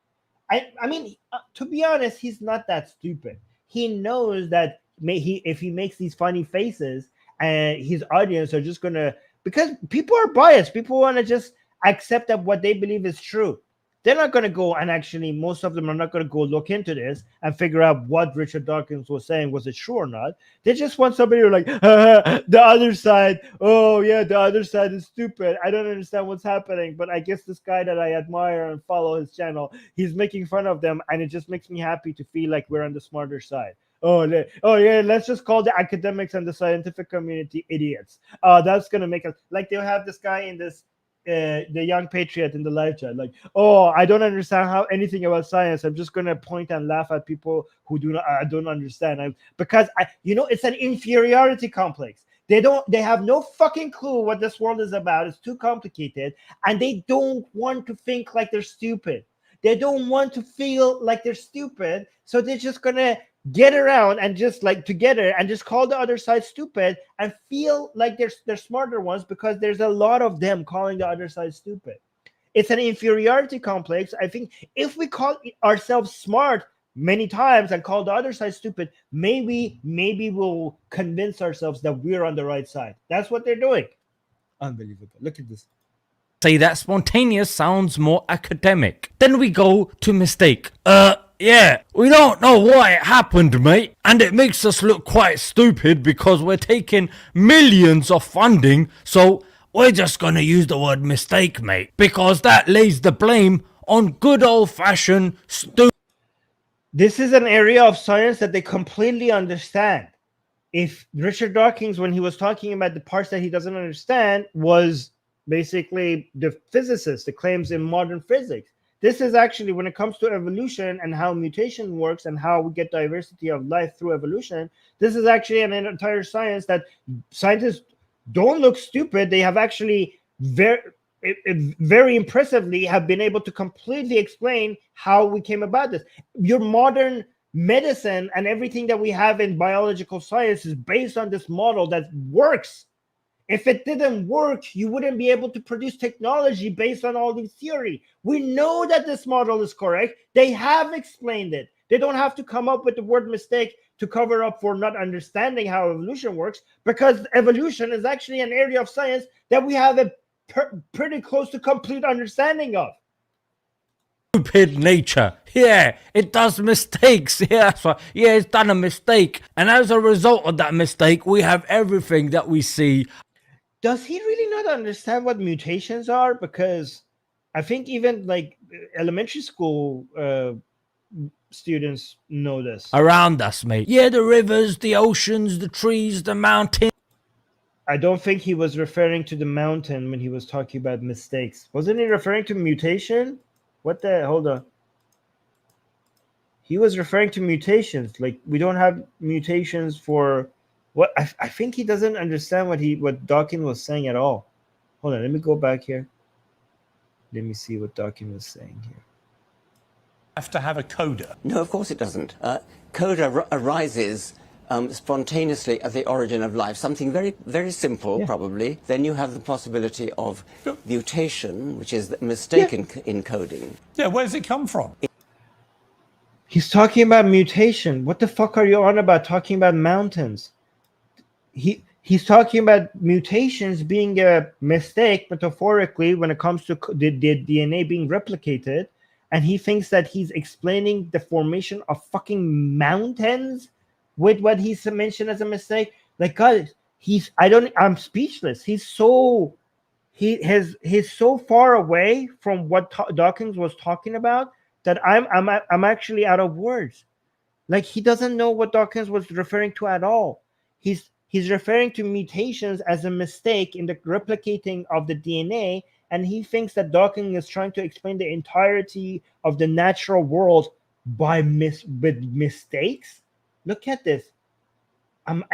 Speaker 1: To be honest, he's not that stupid. He knows that if he makes these funny faces, and his audience are just gonna, because people are biased. People want to just accept that what they believe is true. They're not going to go, and actually most of them are not going to go look into this and figure out what Richard Dawkins was saying, was it true or not. They just want somebody who's like, the other side, oh yeah, the other side is stupid, I don't understand what's happening, but I guess this guy that I admire and follow his channel, he's making fun of them, and it just makes me happy to feel like we're on the smarter side. Oh yeah, let's just call the academics and the scientific community idiots. That's going to make us, like they'll have this guy in this the young patriot in the live chat, like, oh, I don't understand how anything about science. I'm just gonna point and laugh at people who I don't understand. Because it's an inferiority complex. They have no fucking clue what this world is about. It's too complicated, and they don't want to think like they're stupid. They don't want to feel like they're stupid, so they're just gonna get around and just like together and just call the other side stupid and feel like they're smarter ones because there's a lot of them calling the other side stupid. It's an inferiority complex. I think if we call ourselves smart many times and call the other side stupid, maybe we'll convince ourselves that we're on the right side. That's what they're doing. Unbelievable. Look at this.
Speaker 2: Say that spontaneous sounds more academic. Then we go to mistake. Yeah, we don't know why it happened, mate, and it makes us look quite stupid because we're taking millions of funding, so we're just gonna use the word mistake, mate, because that lays the blame on good old-fashioned stupid.
Speaker 1: This is an area of science that they completely understand. If Richard Dawkins, when he was talking about the parts that he doesn't understand, was basically the physicist, the claims in modern physics. This is actually, when it comes to evolution and how mutation works and how we get diversity of life through evolution, this is actually an entire science that scientists don't look stupid. They have actually very impressively have been able to completely explain how we came about this. Your modern medicine and everything that we have in biological science is based on this model that works. If it didn't work, you wouldn't be able to produce technology based on all these theory. We know that this model is correct. They have explained it. They don't have to come up with the word mistake to cover up for not understanding how evolution works, because evolution is actually an area of science that we have a pretty close to complete understanding of.
Speaker 2: Stupid nature. Yeah, it does mistakes. Yeah, that's right. Yeah, it's done a mistake. And as a result of that mistake, we have everything that we see.
Speaker 1: Does he really not understand what mutations are? Because I think even like elementary school students know this.
Speaker 2: Around us, mate. Yeah, the rivers, the oceans, the trees, the mountains.
Speaker 1: I don't think he was referring to the mountain when he was talking about mistakes. Wasn't he referring to mutation? What the? Hold on. He was referring to mutations. Like, we don't have mutations for what? I think he doesn't understand what Dawkins was saying at all. Hold on. Let me go back here. Let me see what Dawkins was saying here.
Speaker 5: Have to have a coda.
Speaker 4: No, of course it doesn't. Coda arises spontaneously at the origin of life. Something very, very simple, probably. Then you have the possibility of mutation, which is the mistake in coding.
Speaker 5: Yeah, where does it come from?
Speaker 1: He's talking about mutation. What the fuck are you on about talking about mountains? He's talking about mutations being a mistake, metaphorically, when it comes to the DNA being replicated. And he thinks that he's explaining the formation of fucking mountains with what he's mentioned as a mistake. Like, God, I'm speechless. He's so far away from what Dawkins was talking about that I'm actually out of words. Like, he doesn't know what Dawkins was referring to at all. He's referring to mutations as a mistake in the replicating of the DNA, and he thinks that Dawkins is trying to explain the entirety of the natural world with mistakes. Look at this.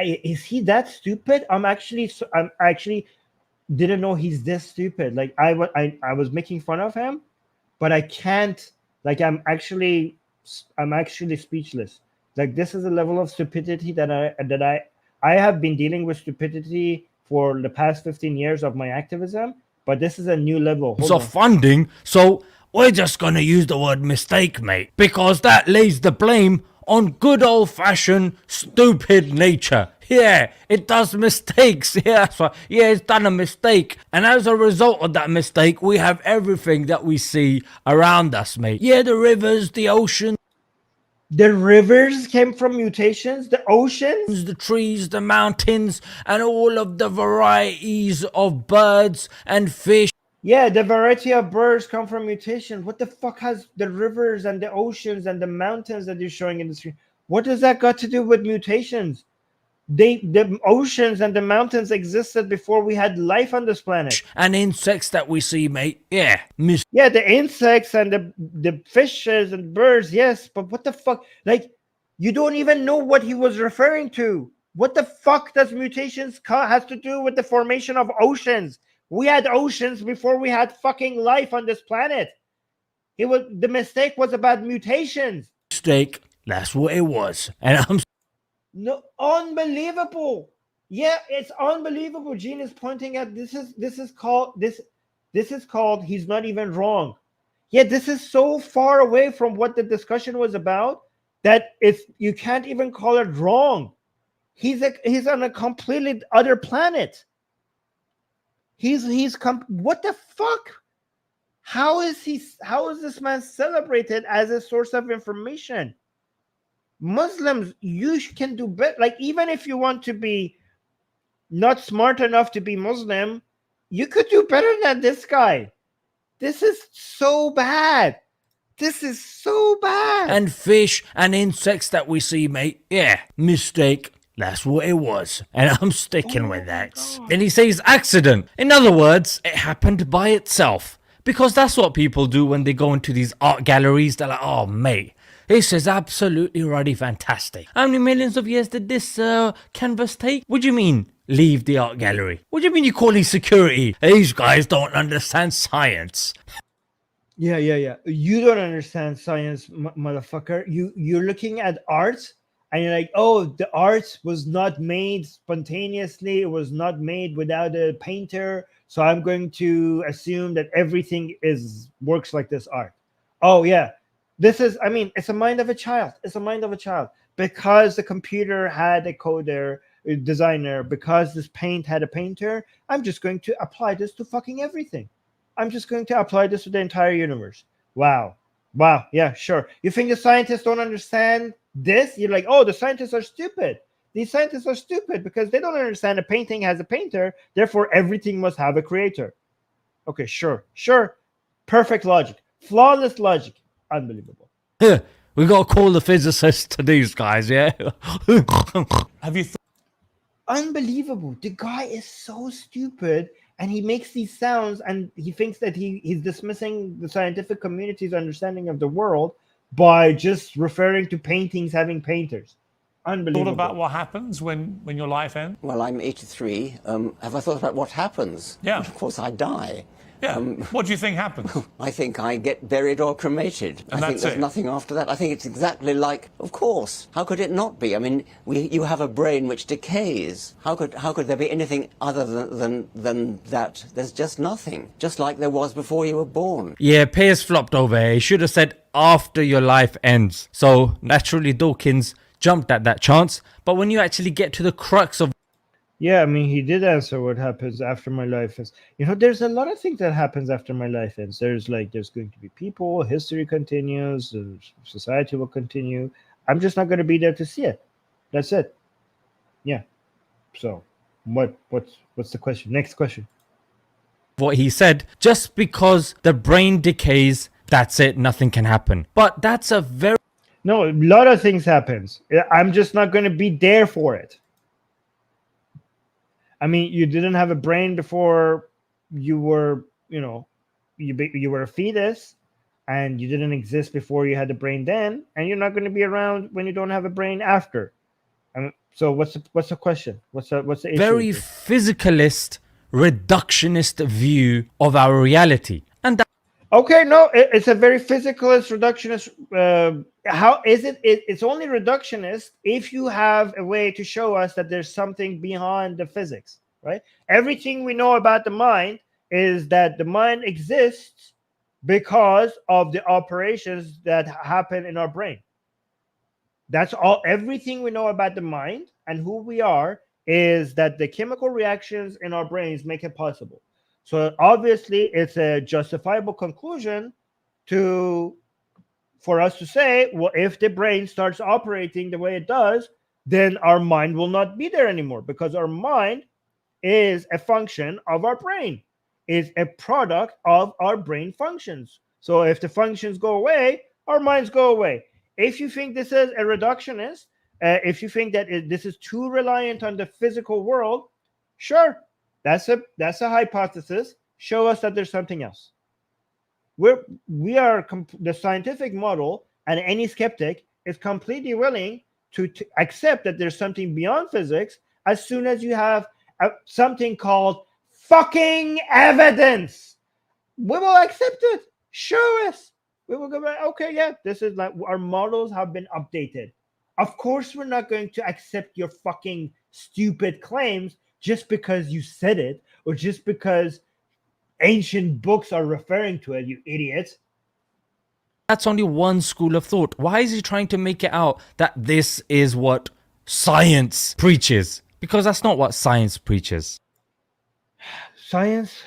Speaker 1: Is he that stupid? I'm actually didn't know he's this stupid. Like, I was making fun of him, but I can't. Like, I'm actually speechless. Like, this is a level of stupidity that I have been dealing with stupidity for the past 15 years of my activism, but this is a new level.
Speaker 2: Of funding, so we're just gonna use the word mistake, mate, because that lays the blame on good old-fashioned stupid nature. Yeah, it does mistakes. Yeah, that's right. Yeah, it's done a mistake. And as a result of that mistake, we have everything that we see around us, mate. Yeah, the rivers, the oceans.
Speaker 1: The rivers came from mutations, the oceans,
Speaker 2: The trees, the mountains, and all of the varieties of birds and fish.
Speaker 1: Yeah, the variety of birds come from mutation. What the fuck has the rivers and the oceans and the mountains that you're showing in the screen? What does that got to do with mutations? The oceans and the mountains existed before we had life on this planet.
Speaker 2: And insects that we see, mate. Yeah,
Speaker 1: Yeah, the insects and the fishes and birds, yes, but what the fuck? Like, you don't even know what he was referring to. What the fuck does mutations has to do with the formation of oceans? We had oceans before we had fucking life on this planet. The mistake was about mutations.
Speaker 2: mistake. That's what it was. And I'm
Speaker 1: No, unbelievable. Yeah, it's unbelievable. Gene is pointing at this is called he's not even wrong. Yeah, this is so far away from what the discussion was about that if you can't even call it wrong. He's on a completely other planet. What the fuck? How is this man celebrated as a source of information? Muslims, you can do better. Like, even if you want to be not smart enough to be Muslim, you could do better than this guy. This is so bad. This is so bad.
Speaker 2: and fish and insects that we see, mate. Yeah, mistake. That's what it was. And I'm sticking with that. And he says accident. In other words, it happened by itself. Because that's what people do when they go into these art galleries. They're like, oh, mate, this is absolutely ruddy fantastic. How many millions of years did this canvas take? What do you mean, leave the art gallery? What do you mean you're calling security? These guys don't understand science.
Speaker 1: Yeah. You don't understand science, motherfucker. You're looking at art and you're like, oh, the art was not made spontaneously. It was not made without a painter. So I'm going to assume that everything works like this art. Oh, yeah. This is, I mean, it's a mind of a child. It's a mind of a child. Because the computer had a coder, a designer, because this paint had a painter, I'm just going to apply this to fucking everything. I'm just going to apply this to the entire universe. Wow. Wow. Yeah, sure. You think the scientists don't understand this? You're like, oh, the scientists are stupid. These scientists are stupid because they don't understand a painting has a painter, therefore everything must have a creator. Okay, sure. Perfect logic. Flawless logic. Unbelievable.
Speaker 2: We got to call the physicists to these guys, yeah?
Speaker 5: Have you
Speaker 1: Unbelievable. The guy is so stupid, and he makes these sounds, and he thinks that he's dismissing the scientific community's understanding of the world by just referring to paintings having painters. Unbelievable.
Speaker 5: thought about what happens when your life ends?
Speaker 4: Well, I'm 83. Have I thought about what happens?
Speaker 5: Yeah.
Speaker 4: Of course, I die.
Speaker 5: Yeah. What do you think happens?
Speaker 4: I think I get buried or cremated.
Speaker 5: And
Speaker 4: I think
Speaker 5: that's
Speaker 4: there's
Speaker 5: it?
Speaker 4: nothing after that. I think it's exactly like, of course, how could it not be? I mean, you have a brain which decays. How could there be anything other than that? There's just nothing. Just like there was before you were born.
Speaker 2: Yeah, Piers flopped over here. He should have said after your life ends. So naturally Dawkins jumped at that chance. But when you actually get to the crux of
Speaker 1: Yeah, I mean, he did answer what happens after my life ends. You know, there's a lot of things that happens after my life ends. There's going to be people, history continues, society will continue. I'm just not going to be there to see it. That's it. Yeah. So, what's the question? Next question.
Speaker 2: what he said, just because the brain decays, that's it, nothing can happen. But that's a very
Speaker 1: No, a lot of things happens. I'm just not going to be there for it. I mean, you didn't have a brain before you were, you were a fetus, and you didn't exist before you had a brain then, and you're not going to be around when you don't have a brain after. So what's the question? What's the issue?
Speaker 2: very physicalist, reductionist view of our reality. And that
Speaker 1: Okay, no, it's a very physicalist, reductionist. How is it? It's only reductionist if you have a way to show us that there's something beyond the physics, right? Everything we know about the mind is that the mind exists because of the operations that happen in our brain. That's all. Everything we know about the mind and who we are is that the chemical reactions in our brains make it possible. So obviously, it's a justifiable conclusion for us to say, well, if the brain starts operating the way it does, then our mind will not be there anymore, because our mind is a function of our brain, is a product of our brain functions. So if the functions go away, our minds go away. If you think this is a reductionist, if you think that this is too reliant on the physical world, sure. That's a hypothesis. Show us that there's something else. The scientific model, and any skeptic is completely willing to accept that there's something beyond physics as soon as you have something called fucking evidence. We will accept it. Show us. We will go back. Okay, yeah, this is like our models have been updated. Of course, we're not going to accept your fucking stupid claims just because you said it, or just because ancient books are referring to it, you idiot.
Speaker 2: that's only one school of thought. Why is he trying to make it out that this is what science preaches? Because that's not what science preaches.
Speaker 1: Science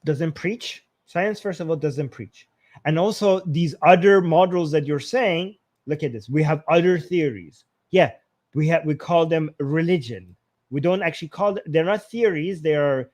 Speaker 1: doesn't preach. Science, first of all, doesn't preach. And also, these other models that you're saying, look at this. We have other theories. Yeah, we call them religion. We don't actually call them, they're not theories, they are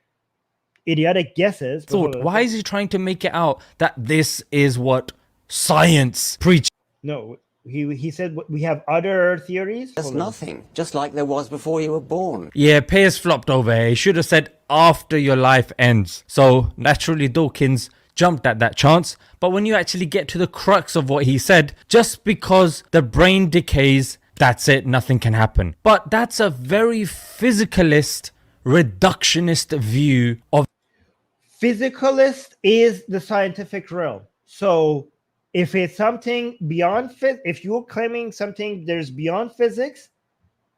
Speaker 1: idiotic guesses.
Speaker 2: Why is he trying to make it out that this is what science preaches?
Speaker 1: No, he said we have other theories.
Speaker 4: There's nothing. Just like there was before you were born.
Speaker 2: Yeah, Piers flopped over here. He should have said after your life ends. So naturally Dawkins jumped at that chance. But when you actually get to the crux of what he said, just because the brain decays, that's it, nothing can happen. But that's a very physicalist, reductionist view of.
Speaker 1: Physicalist is the scientific realm. So if it's something beyond if you're claiming something there's beyond physics,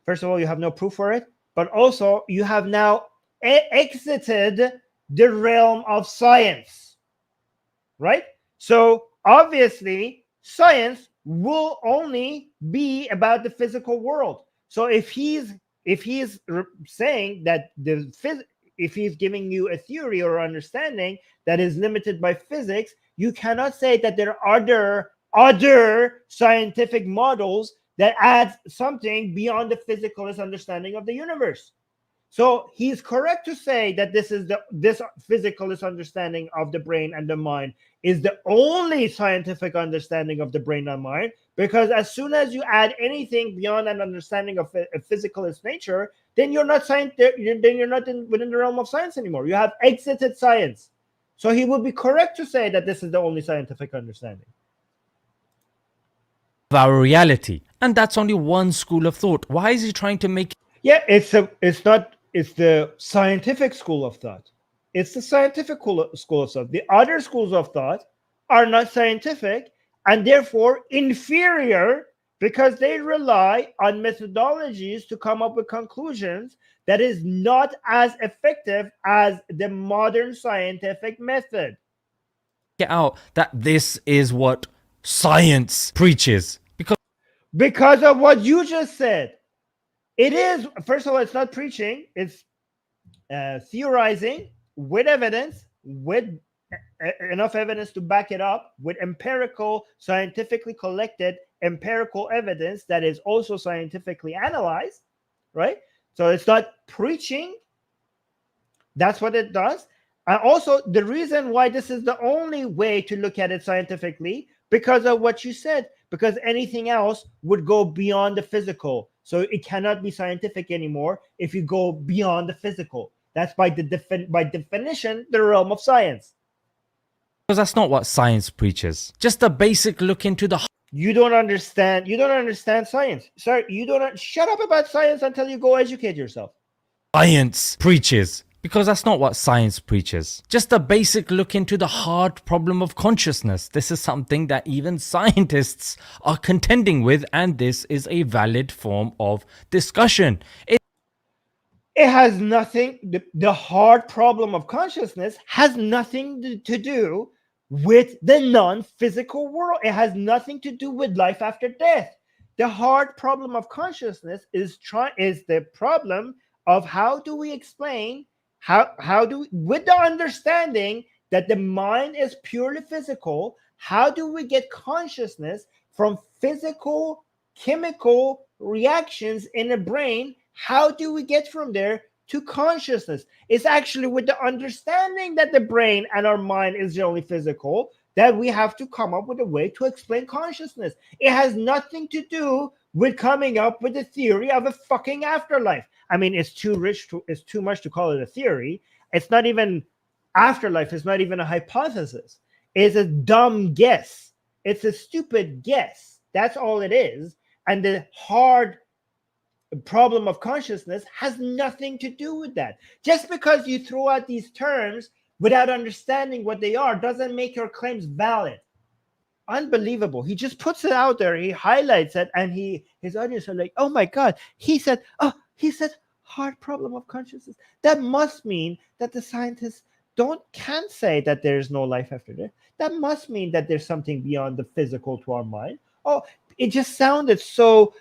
Speaker 1: first of all, you have no proof for it, but also you have now exited the realm of science, right? So obviously science will only be about the physical world. So if he's saying that if he's giving you a theory or understanding that is limited by physics, you cannot say that there are other scientific models that add something beyond the physicalist understanding of the universe. So he's correct to say that this physicalist understanding of the brain and the mind is the only scientific understanding of the brain and mind, because as soon as you add anything beyond an understanding of a physicalist nature, then you're not within the realm of science anymore. You have exited science. So he would be correct to say that this is the only scientific understanding
Speaker 2: of our reality. And that's only one school of thought. Why is he trying to make
Speaker 1: it's the scientific school of thought. It's the scientific school of thought. The other schools of thought are not scientific and therefore inferior, because they rely on methodologies to come up with conclusions that is not as effective as the modern scientific method?
Speaker 2: it out that this is what science preaches?
Speaker 1: Because of what you just said. It is, first of all, it's not preaching, it's theorizing with evidence, with enough evidence to back it up, with empirical, scientifically collected empirical evidence that is also scientifically analyzed, right? So it's not preaching. That's what it does. And also, the reason why this is the only way to look at it scientifically, because of what you said, because anything else would go beyond the physical. So it cannot be scientific anymore if you go beyond the physical. That's by definition the realm of science.
Speaker 2: Because that's not what science preaches. Just a basic look into the
Speaker 1: You don't understand science. Sir, shut up about science until you go educate yourself.
Speaker 2: science preaches. Because that's not what science preaches. Just a basic look into the hard problem of consciousness. This is something that even scientists are contending with, and this is a valid form of discussion.
Speaker 1: It has nothing, the hard problem of consciousness has nothing to do with the non-physical world. It has nothing to do with life after death. The hard problem of consciousness is the problem of how do we explain, how do we, with the understanding that the mind is purely physical, how do we get consciousness from physical, chemical reactions in the brain? How do we get from there to consciousness? It's actually with the understanding that the brain and our mind is generally physical that we have to come up with a way to explain consciousness. It has nothing to do with coming up with a theory of a fucking afterlife. I mean, it's too much to call it a theory. It's not even afterlife. It's not even a hypothesis. It's a dumb guess. It's a stupid guess. That's all it is. And the hard problem of consciousness has nothing to do with that. Just because you throw out these terms without understanding what they are doesn't make your claims valid. Unbelievable. He just puts it out there. He highlights it, and his audience are like, "Oh my God!" He said hard problem of consciousness. That must mean that the scientists can't say that there is no life after death. That must mean that there's something beyond the physical to our mind. Oh, it just sounded so.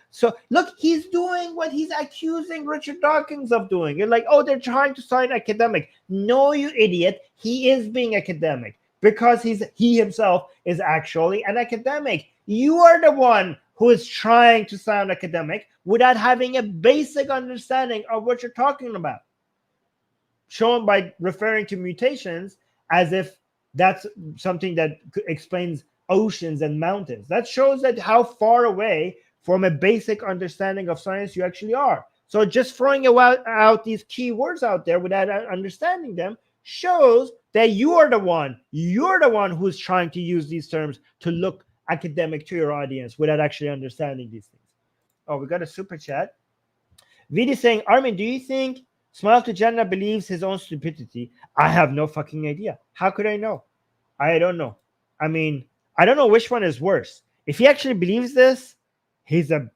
Speaker 1: Look, he's doing what he's accusing Richard Dawkins of doing. You're like, oh, they're trying to sound academic. No, you idiot. He is being academic because he himself is actually an academic. You are the one who is trying to sound academic without having a basic understanding of what you're talking about. Shown by referring to mutations as if that's something that explains oceans and mountains. That shows that how far away from a basic understanding of science you actually are. So just throwing out these key words out there without understanding them shows that you're the one who's trying to use these terms to look academic to your audience without actually understanding these things. Oh, we got a super chat. Vidi saying, Armin, do you think Smile to Jannah believes his own stupidity? I have no fucking idea. How could I know? I don't know. I mean, I don't know which one is worse. If he actually believes this, he's a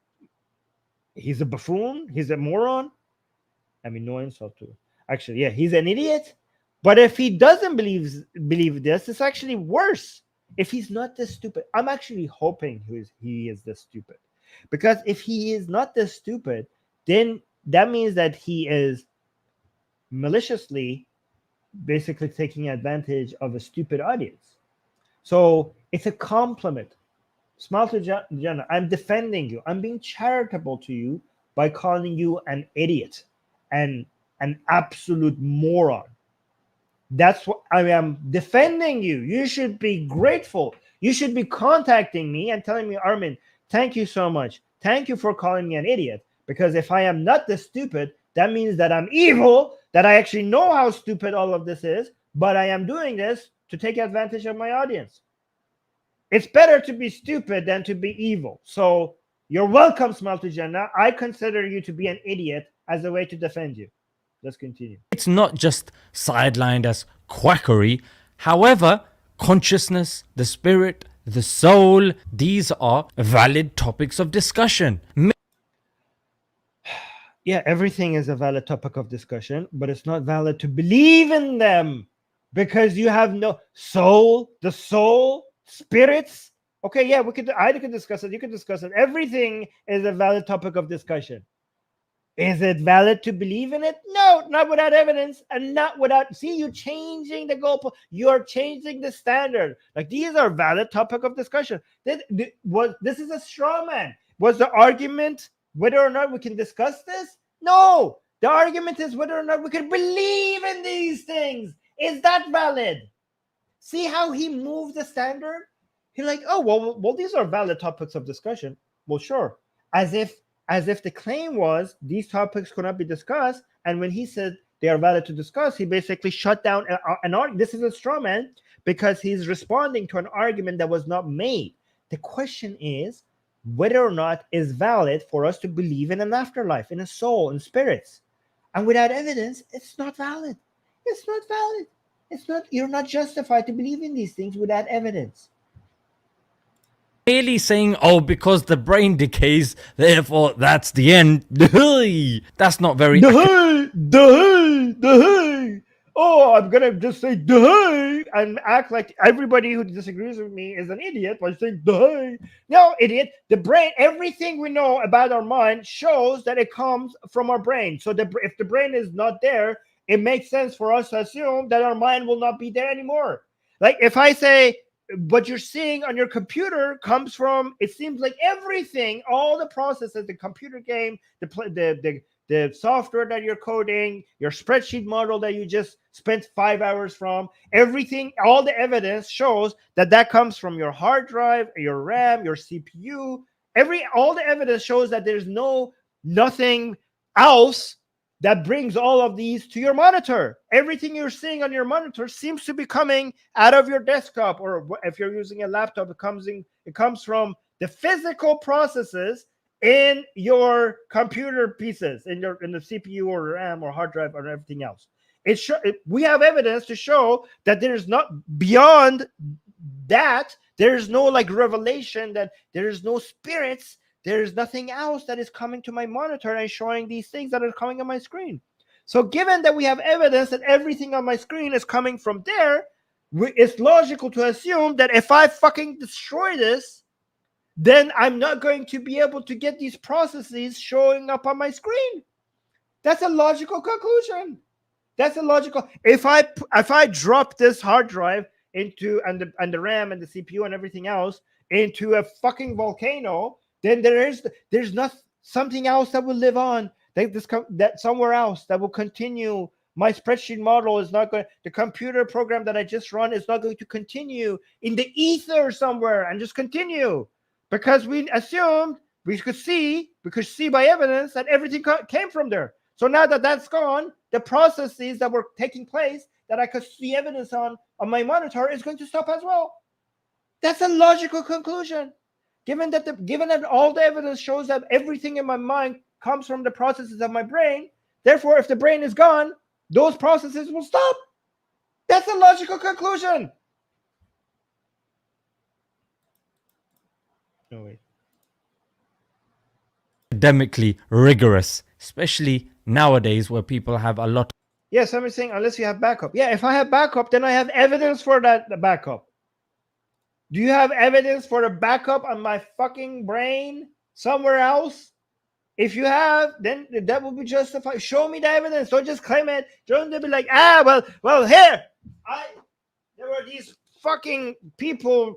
Speaker 1: buffoon. He's a moron. I mean, no insult to. Actually, yeah, he's an idiot. But if he doesn't believe this, it's actually worse. If he's not this stupid, I'm actually hoping he is this stupid. Because if he is not this stupid, then that means that he is maliciously basically taking advantage of a stupid audience. So it's a compliment. Smile to Jannah. I'm defending you. I'm being charitable to you by calling you an idiot and an absolute moron. That's what I am defending you. You should be grateful. You should be contacting me and telling me, Armin, thank you so much. Thank you for calling me an idiot. Because if I am not this stupid, that means that I'm evil, that I actually know how stupid all of this is, but I am doing this to take advantage of my audience. It's better to be stupid than to be evil. So you're welcome, Smile to Jannah. I consider you to be an idiot as a way to defend you. Let's continue.
Speaker 2: It's not just sidelined as quackery. However, consciousness, the spirit, the soul, these are valid topics of discussion.
Speaker 1: Yeah, everything is a valid topic of discussion, but it's not valid to believe in them because you have no soul, the soul, spirits. Okay, yeah, I could discuss it. You could discuss it. Everything is a valid topic of discussion. Is it valid to believe in it? No, not without evidence and not without. See, you're changing the goalpost. You're changing the standard. Like these are valid topic of discussion. This is a straw man. Was the argument whether or not we can discuss this? No, the argument is whether or not we can believe in these things. Is that valid? See how he moved the standard? He's like, oh well, these are valid topics of discussion. Well, sure, as if the claim was these topics could not be discussed, and when he said they are valid to discuss, he basically shut down an argument. This is a straw man because he's responding to an argument that was not made. The question is whether or not it's valid for us to believe in an afterlife, in a soul, in spirits. And without evidence, it's not valid. It's not valid. It's not. You're not justified to believe in these things without evidence.
Speaker 2: Merely saying, oh, because the brain decays, therefore that's the end. That's not very...
Speaker 1: Oh, I'm gonna just say and act like everybody who disagrees with me is an idiot by saying no, idiot. The brain, everything we know about our mind shows that it comes from our brain. So if the brain is not there, it makes sense for us to assume that our mind will not be there anymore. Like if I say what you're seeing on your computer comes from, it seems like everything, all the processes, the computer game, the software that you're coding, your spreadsheet model that you just spent 5 hours from, everything, all the evidence shows that comes from your hard drive, your RAM, your CPU. All the evidence shows that there's nothing else that brings all of these to your monitor. Everything you're seeing on your monitor seems to be coming out of your desktop, or if you're using a laptop, it comes from the physical processes in your computer pieces, in the CPU or RAM or hard drive or everything else. We have evidence to show that there's not beyond that. There's no like revelation, that there's no spirits. There's nothing else that is coming to my monitor and showing these things that are coming on my screen. So given that we have evidence that everything on my screen is coming from there, it's logical to assume that if I fucking destroy this, then I'm not going to be able to get these processes showing up on my screen. That's a logical conclusion. That's a logical. If I drop this hard drive into and the RAM and the CPU and everything else into a fucking volcano, then there's not something else that will live on. That somewhere else that will continue. My spreadsheet model is not going. The computer program that I just run is not going to continue in the ether somewhere and just continue, because we assumed we could see by evidence that everything came from there. So now that that's gone, the processes that were taking place that I could see evidence on my monitor is going to stop as well. That's a logical conclusion. Given that all the evidence shows that everything in my mind comes from the processes of my brain, therefore, if the brain is gone, those processes will stop. That's a logical conclusion. No way.
Speaker 2: Academically rigorous, especially nowadays where people have a lot.
Speaker 1: Yeah, somebody's saying unless you have backup. Yeah, if I have backup, then I have evidence for that the backup. Do you have evidence for a backup on my fucking brain somewhere else? If you have, then that will be justified. Show me the evidence. Don't just claim it. Don't be like, well, here, there were these fucking people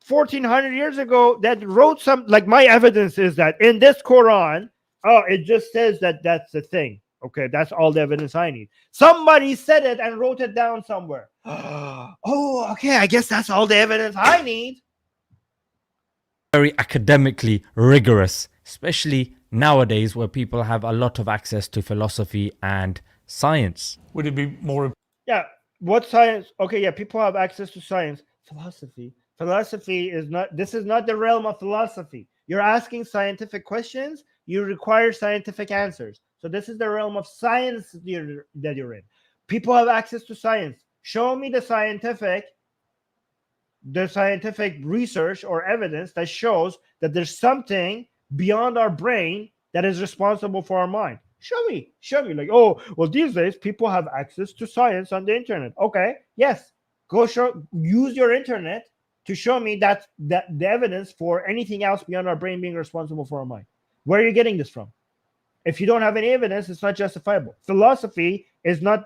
Speaker 1: 1400 years ago that wrote some, like, my evidence is that in this Quran, it just says that that's the thing. Okay, that's all the evidence I need. Somebody said it and wrote it down somewhere. Oh, okay, I guess that's all the evidence I need.
Speaker 2: Very academically rigorous, especially nowadays where people have a lot of access to philosophy and science.
Speaker 5: Would it be more?
Speaker 1: Yeah, what science? Okay, yeah, people have access to science. Philosophy is not, this is not the realm of philosophy. You're asking scientific questions, you require scientific answers. So this is the realm of science that you're in. People have access to science. Show me the scientific research or evidence that shows that there's something beyond our brain that is responsible for our mind. Show me. Like, oh, well, these days people have access to science on the internet. Okay, yes, use your internet to show me that the evidence for anything else beyond our brain being responsible for our mind. Where are you getting this from? If you don't have any evidence, it's not justifiable. Philosophy is not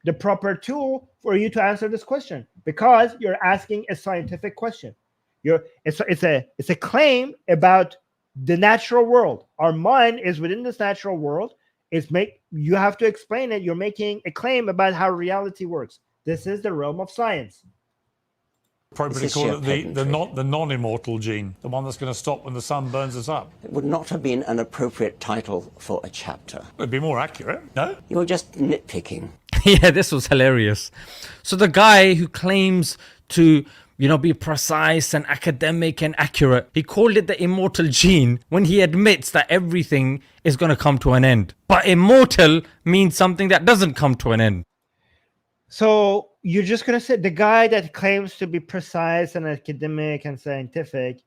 Speaker 1: the proper tool for you to answer this question because you're asking a scientific question. It's a claim about the natural world. Our mind is within this natural world. You have to explain it. You're making a claim about how reality works. This is the realm of science.
Speaker 5: Appropriately call it the non-immortal gene, the one that's going to stop when the sun burns us up.
Speaker 4: It would not have been an appropriate title for a chapter.
Speaker 5: It'd be more accurate, no?
Speaker 4: You're just nitpicking.
Speaker 2: Yeah, this was hilarious. So the guy who claims to, be precise and academic and accurate, he called it the immortal gene when he admits that everything is going to come to an end. But immortal means something that doesn't come to an end.
Speaker 1: So you're just going to say the guy that claims to be precise and academic and scientific,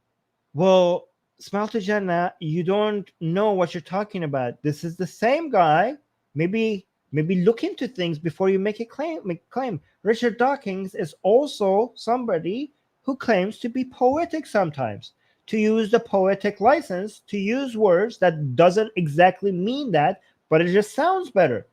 Speaker 1: well, Smalta Jannah, you don't know what you're talking about. This is the same guy. Maybe look into things before you make a claim. Richard Dawkins is also somebody who claims to be poetic sometimes, to use the poetic license, to use words that doesn't exactly mean that, but it just sounds better.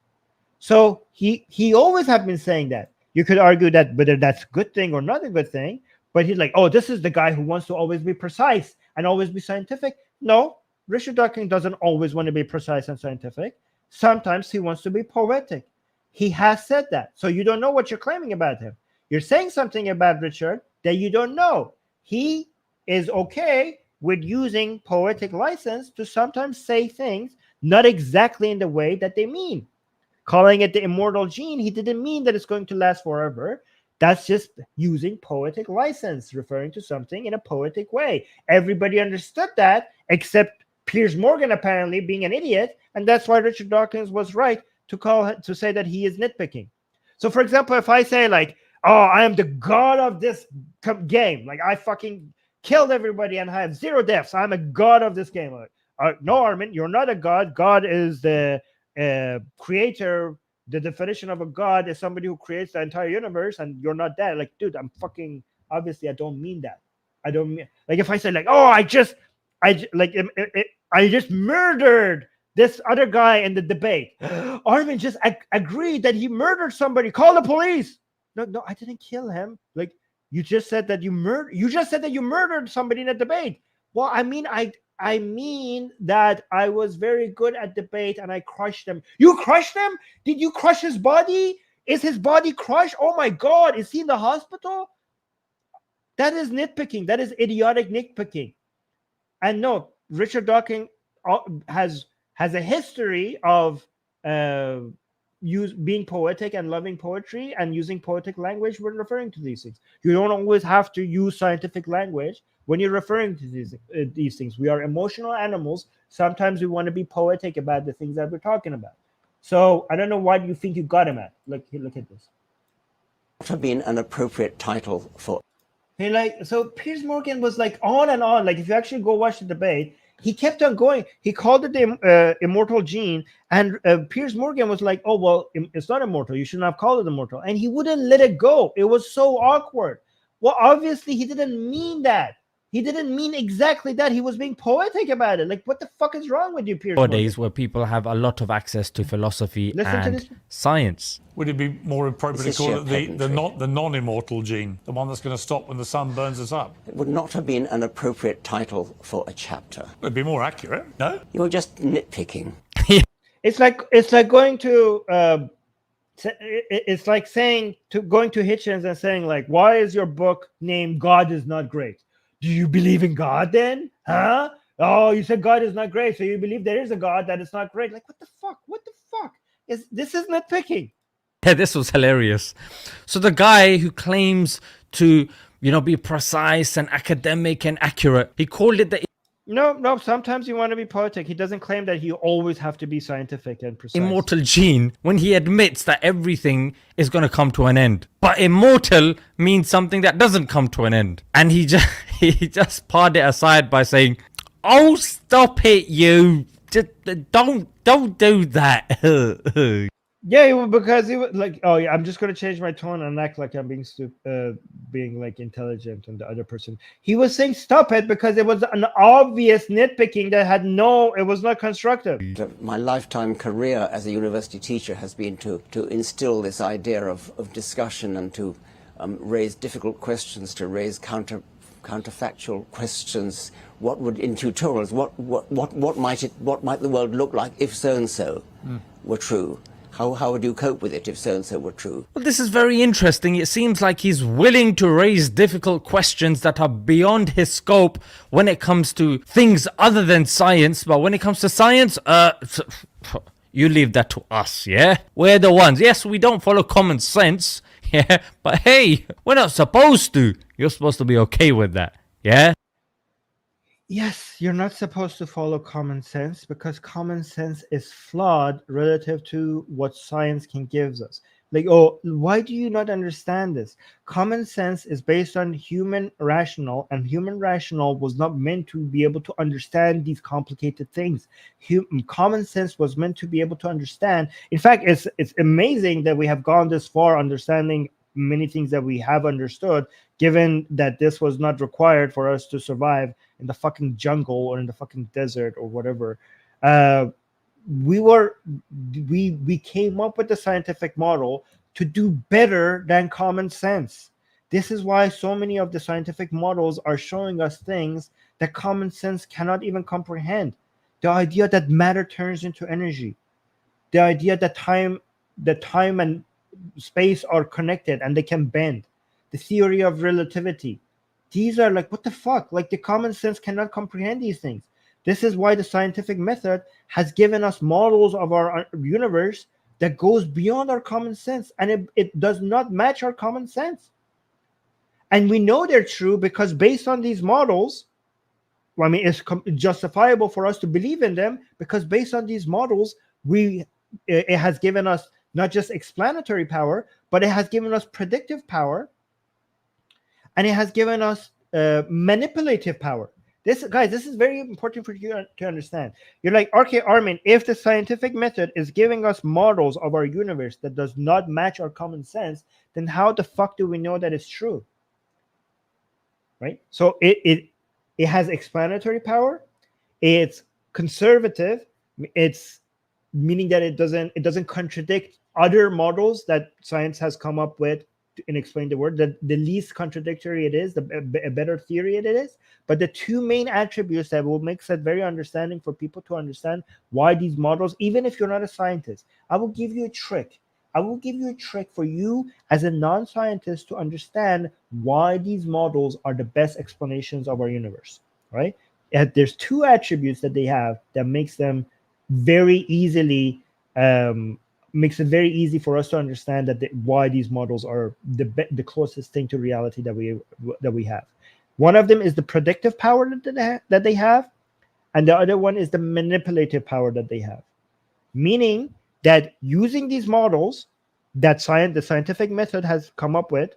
Speaker 1: So he always have been saying that. You could argue that whether that's a good thing or not a good thing, but he's like, oh, this is the guy who wants to always be precise and always be scientific. No, Richard Dawkins doesn't always want to be precise and scientific. Sometimes he wants to be poetic. He has said that. So you don't know what you're claiming about him. You're saying something about Richard that you don't know. He is okay with using poetic license to sometimes say things not exactly in the way that they mean. Calling it the immortal gene, he didn't mean that it's going to last forever. That's just using poetic license, referring to something in a poetic way. Everybody understood that, except Piers Morgan apparently being an idiot, and that's why Richard Dawkins was right to say that he is nitpicking. So, for example, if I say like, "Oh, I am the god of this game," like I fucking killed everybody and I have 0 deaths, I'm a god of this game. Like, no, Armin, you're not a god. God is the creator. The definition of a god is somebody who creates the entire universe, and you're not that. Like, dude, I'm fucking obviously I don't mean that. I don't mean like if I say like, oh, I just murdered this other guy in the debate. Armin just agreed that he murdered somebody. Call the police. No, I didn't kill him. Like you just said that you murdered somebody in a debate. Well, I mean that I was very good at debate and I crushed him. You crushed him? Did you crush his body? Is his body crushed? Oh my God, is he in the hospital? That is nitpicking. That is idiotic nitpicking. And no, Richard Dawkins has a history of being poetic and loving poetry and using poetic language when referring to these things. You don't always have to use scientific language when you're referring to these things. We are emotional animals. Sometimes we want to be poetic about the things that we're talking about. So I don't know why you think you got him at. Look at this.
Speaker 4: What have been an appropriate title for?
Speaker 1: So Piers Morgan was like on and on. Like if you actually go watch the debate, he kept on going. He called it the immortal gene, and Piers Morgan was like, "Oh well, it's not immortal. You shouldn't have called it immortal." And he wouldn't let it go. It was so awkward. Well, obviously he didn't mean that. He didn't mean exactly that. He was being poetic about it. Like, what the fuck is wrong with you, Piers Morgan?
Speaker 2: Nowadays, where people have a lot of access to philosophy
Speaker 1: Listen to
Speaker 2: and
Speaker 1: this.
Speaker 2: science.
Speaker 5: Would it be more appropriate to
Speaker 4: This is
Speaker 5: call
Speaker 4: sheer
Speaker 5: it the non-immortal gene, the one that's going to stop when the sun burns us up?
Speaker 4: It would not have been an appropriate title for a chapter.
Speaker 5: It'd be more accurate, no?
Speaker 4: You're just nitpicking.
Speaker 1: It's like going to it's like going to Hitchens and saying, like, why is your book named God is Not Great? Do you believe in God then? Huh? Oh, you said God is not great, so you believe there is a God that is not great. Like, what the fuck? What the fuck? This is nitpicking.
Speaker 2: Yeah, this was hilarious. So the guy who claims to, be precise and academic and accurate, he called it the
Speaker 1: No, sometimes you want to be poetic. He doesn't claim that you always have to be scientific and precise.
Speaker 2: immortal gene when he admits that everything is going to come to an end. But immortal means something that doesn't come to an end. And he just parred it aside by saying, "Oh, stop it, you. Just don't do that."
Speaker 1: Yeah, because he was like, oh yeah, I'm just gonna change my tone and act like I'm being being like intelligent, and the other person. He was saying stop it because it was an obvious nitpicking that it was not constructive.
Speaker 4: My lifetime career as a university teacher has been to instill this idea of discussion and to raise difficult questions, to raise counterfactual questions. What would, in tutorials, what might the world look like if so and so were true? How would you cope with it if so and so were true?
Speaker 2: Well, this is very interesting. It seems like he's willing to raise difficult questions that are beyond his scope when it comes to things other than science. But when it comes to science, you leave that to us, yeah? We're the ones. Yes, we don't follow common sense, yeah? But hey, we're not supposed to. You're supposed to be okay with that, yeah?
Speaker 1: Yes, you're not supposed to follow common sense because common sense is flawed relative to what science can give us. Like, oh, why do you not understand this? Common sense is based on human rational, and human rational was not meant to be able to understand these complicated things. Common sense was meant to be able to understand. In fact, it's amazing that we have gone this far understanding many things that we have understood, given that this was not required for us to survive in the fucking jungle or in the fucking desert or whatever. We came up with the scientific model to do better than common sense. This is why so many of the scientific models are showing us things that common sense cannot even comprehend. The idea that matter turns into energy, the idea that time and space are connected and they can bend, the theory of relativity. These are like, what the fuck? Like, the common sense cannot comprehend these things. This is why the scientific method has given us models of our universe that goes beyond our common sense, and it does not match our common sense. And we know they're true because based on these models, it's justifiable for us to believe in them because based on these models, it has given us not just explanatory power, but it has given us predictive power, and it has given us manipulative power. This is very important for you to understand. You're like, okay, Armin, if the scientific method is giving us models of our universe that does not match our common sense, then how the fuck do we know that it's true? Right? So it has explanatory power. It's conservative. It's meaning that it doesn't contradict other models that science has come up with and explain the word. The least contradictory it is, the better theory it is. But the two main attributes that will make it very understanding for people to understand why these models, even if you're not a scientist, I will give you a trick. I will give you a trick for you as a non-scientist to understand why these models are the best explanations of our universe, right? There's two attributes that they have that makes them very easily makes it very easy for us to understand that why these models are the closest thing to reality that we have. One of them is the predictive power that they have, and the other one is the manipulative power that they have. Meaning that using these models that the scientific method has come up with,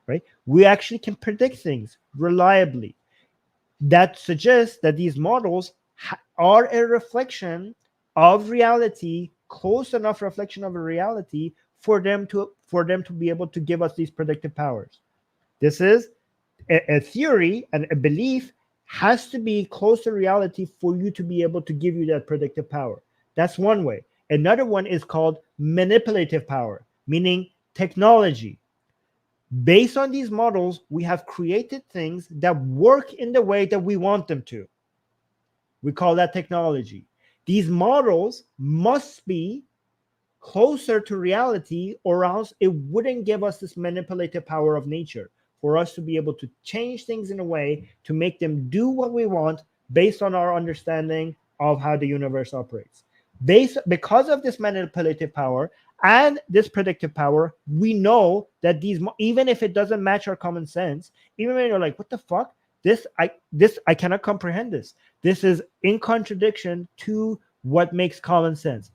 Speaker 1: right, we actually can predict things reliably. That suggests that these models are a reflection of reality, close enough reflection of a reality for them to be able to give us these predictive powers. This is a theory and a belief has to be close to reality for you to be able to give you that predictive power. That's one way. Another one is called manipulative power, meaning technology. Based on these models, we have created things that work in the way that we want them to. We call that technology. These models must be closer to reality, or else it wouldn't give us this manipulative power of nature for us to be able to change things in a way to make them do what we want based on our understanding of how the universe operates. Because of this manipulative power and this predictive power, we know that these, even if it doesn't match our common sense, even when you're like, what the fuck? I cannot comprehend this. This is in contradiction to what makes common sense.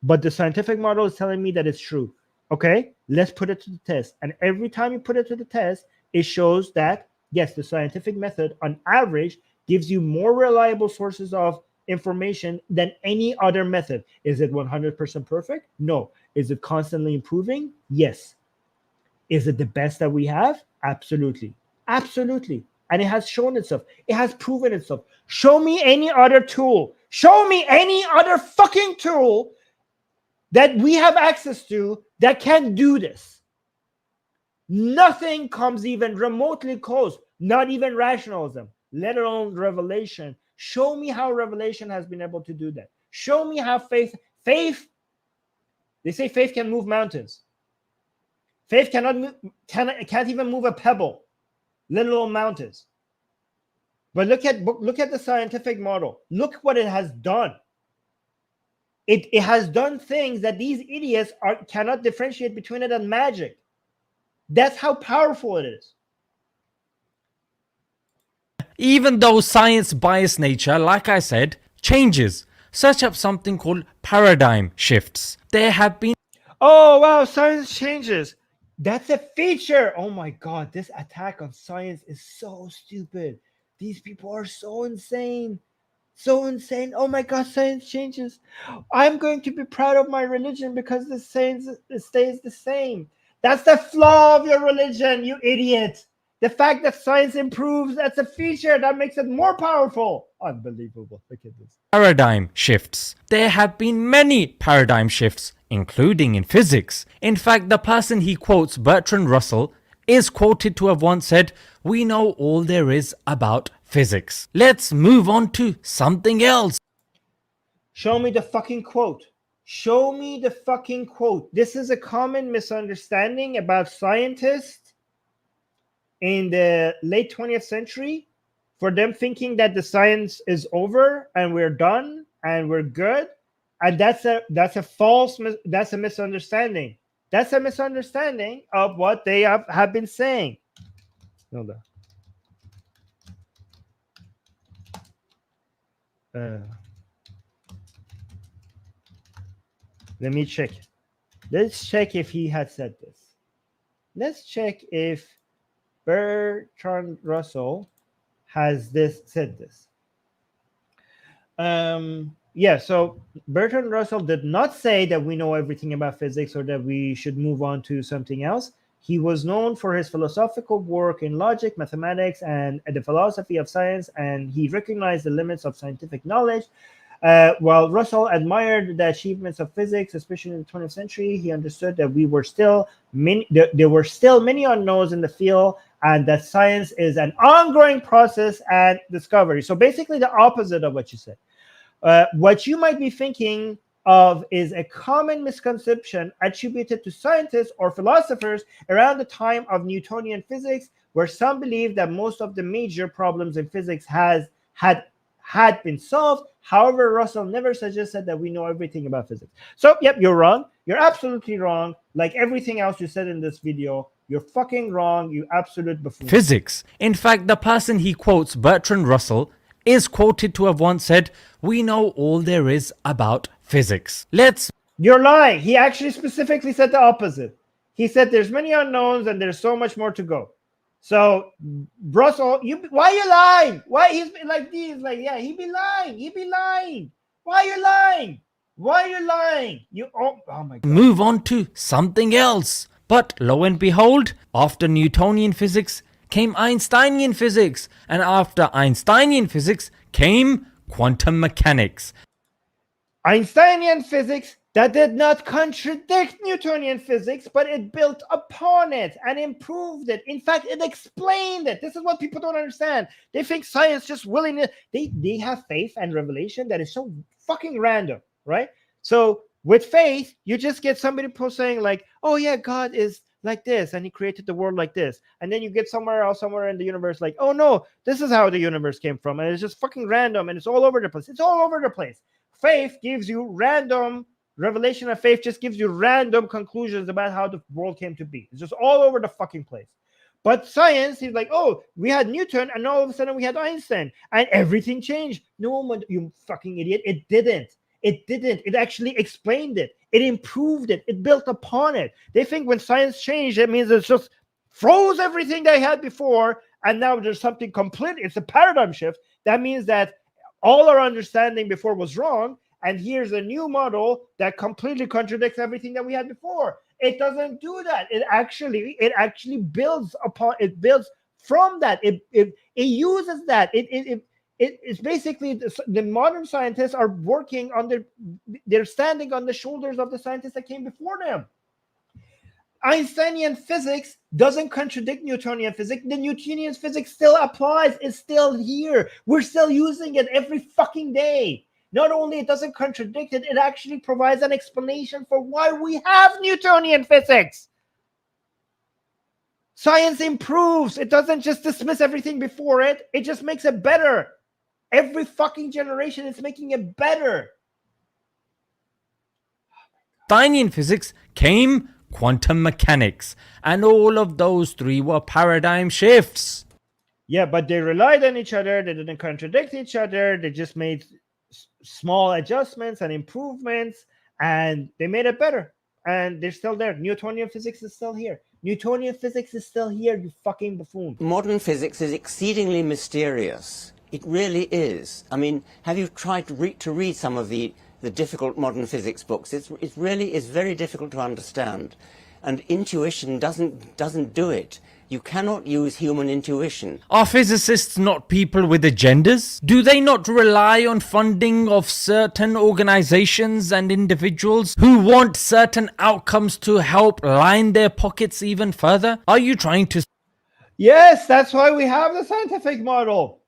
Speaker 1: But the scientific model is telling me that it's true. Okay, let's put it to the test. And every time you put it to the test, it shows that, yes, the scientific method on average gives you more reliable sources of information than any other method. Is it 100% perfect? No. Is it constantly improving? Yes. Is it the best that we have? Absolutely. Absolutely. And it has shown itself. It has proven itself. Show me any other tool. Show me any other fucking tool that we have access to that can do this. Nothing comes even remotely close, not even rationalism, let alone revelation. Show me how revelation has been able to do that. Show me how faith, they say faith can move mountains. Faith can't even move a pebble, let alone mountains. But look at the scientific model. Look what it has done. It has done things that these idiots cannot differentiate between it and magic. That's how powerful it is.
Speaker 2: Even though science biased nature, like I said, changes. Search up something called paradigm shifts. There have been...
Speaker 1: Oh, wow, science changes. That's a feature. Oh my God, this attack on science is so stupid. These people are so insane. So insane. Oh my God, science changes. I'm going to be proud of my religion because the science stays the same. That's the flaw of your religion, you idiot. The fact that science improves, that's a feature that makes it more powerful. Unbelievable. Look at this.
Speaker 2: Paradigm shifts. There have been many paradigm shifts, including in physics. In fact, the person he quotes, Bertrand Russell, is quoted to have once said, "We know all there is about physics." Let's move on to something else.
Speaker 1: Show me the fucking quote. Show me the fucking quote. This is a common misunderstanding about scientists in the late 20th century, for them thinking that the science is over and we're done and we're good. And that's a misunderstanding. That's a misunderstanding of what they have been saying. Hold on. Let me check. Let's check if he had said this. Let's check if Bertrand Russell has said this. Yeah, so Bertrand Russell did not say that we know everything about physics or that we should move on to something else. He was known for his philosophical work in logic, mathematics, and the philosophy of science, and he recognized the limits of scientific knowledge. While Russell admired the achievements of physics, especially in the 20th century, he understood that there were still many unknowns in the field, and that science is an ongoing process and discovery. So basically the opposite of what you said. What you might be thinking of is a common misconception attributed to scientists or philosophers around the time of Newtonian physics, where some believe that most of the major problems in physics had been solved. However, Russell never suggested that we know everything about physics. So, yep, you're wrong. You're absolutely wrong. Like everything else you said in this video, you're fucking wrong, you absolute buffoon.
Speaker 2: Physics. In fact, the person he quotes, Bertrand Russell, is quoted to have once said, "We know all there is about physics."
Speaker 1: You're lying. He actually specifically said the opposite. He said there's many unknowns and there's so much more to go. So, Russell, why are you lying? Why he's like these? Like, yeah, he be lying. He be lying. Why are you lying? Why are you lying? Oh my God.
Speaker 2: Move on to something else. But lo and behold, after Newtonian physics came Einsteinian physics, and after Einsteinian physics came quantum mechanics.
Speaker 1: Einsteinian physics that did not contradict Newtonian physics, but it built upon it and improved it. In fact, it explained it. This is what people don't understand. They think science just willing. They have faith and revelation that is so fucking random, right? So with faith, you just get somebody saying like, oh yeah, God is like this, and he created the world like this. And then you get somewhere else, somewhere in the universe, like, oh no, this is how the universe came from. And it's just fucking random, and it's all over the place. It's all over the place. Faith gives you random, revelation of faith just gives you random conclusions about how the world came to be. It's just all over the fucking place. But science is like, oh, we had Newton, and all of a sudden we had Einstein, and everything changed. No, you fucking idiot. It didn't. It didn't. It actually explained it. It improved it. It built upon it. They think when science changed, it means it's just froze everything they had before, and now there's something complete. It's a paradigm shift. That means that all our understanding before was wrong, and here's a new model that completely contradicts everything that we had before. It doesn't do that. It actually builds upon. It builds from that. It uses that. It's basically the modern scientists are working on they're standing on the shoulders of the scientists that came before them. Einsteinian physics doesn't contradict Newtonian physics. The Newtonian physics still applies. It's still here. We're still using it every fucking day. Not only it doesn't contradict it, it actually provides an explanation for why we have Newtonian physics. Science improves. It doesn't just dismiss everything before it. It just makes it better. Every fucking generation is making it better.
Speaker 2: Einsteinian physics came quantum mechanics, and all of those three were paradigm shifts.
Speaker 1: Yeah, but they relied on each other. They didn't contradict each other. They just made small adjustments and improvements, and they made it better. And they're still there. Newtonian physics is still here. Newtonian physics is still here, you fucking buffoon.
Speaker 4: Modern physics is exceedingly mysterious. It really is. I mean, have you tried to read some of the difficult modern physics books? It really is very difficult to understand. And intuition doesn't do it. You cannot use human intuition.
Speaker 2: Are physicists not people with agendas? Do they not rely on funding of certain organizations and individuals who want certain outcomes to help line their pockets even further? Are you trying to...
Speaker 1: Yes, that's why we have the scientific model.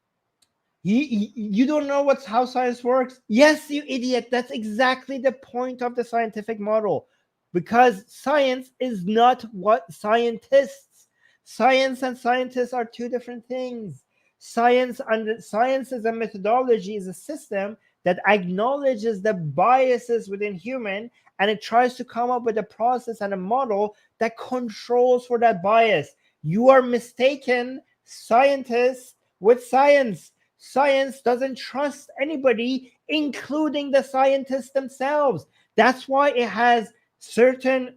Speaker 1: You don't know how science works? Yes, you idiot. That's exactly the point of the scientific model. Because science is not what scientists. Science and scientists are two different things. Science as a methodology is a system that acknowledges the biases within human, and it tries to come up with a process and a model that controls for that bias. You are mistaken, scientists, with science. Science doesn't trust anybody, including the scientists themselves. That's why it has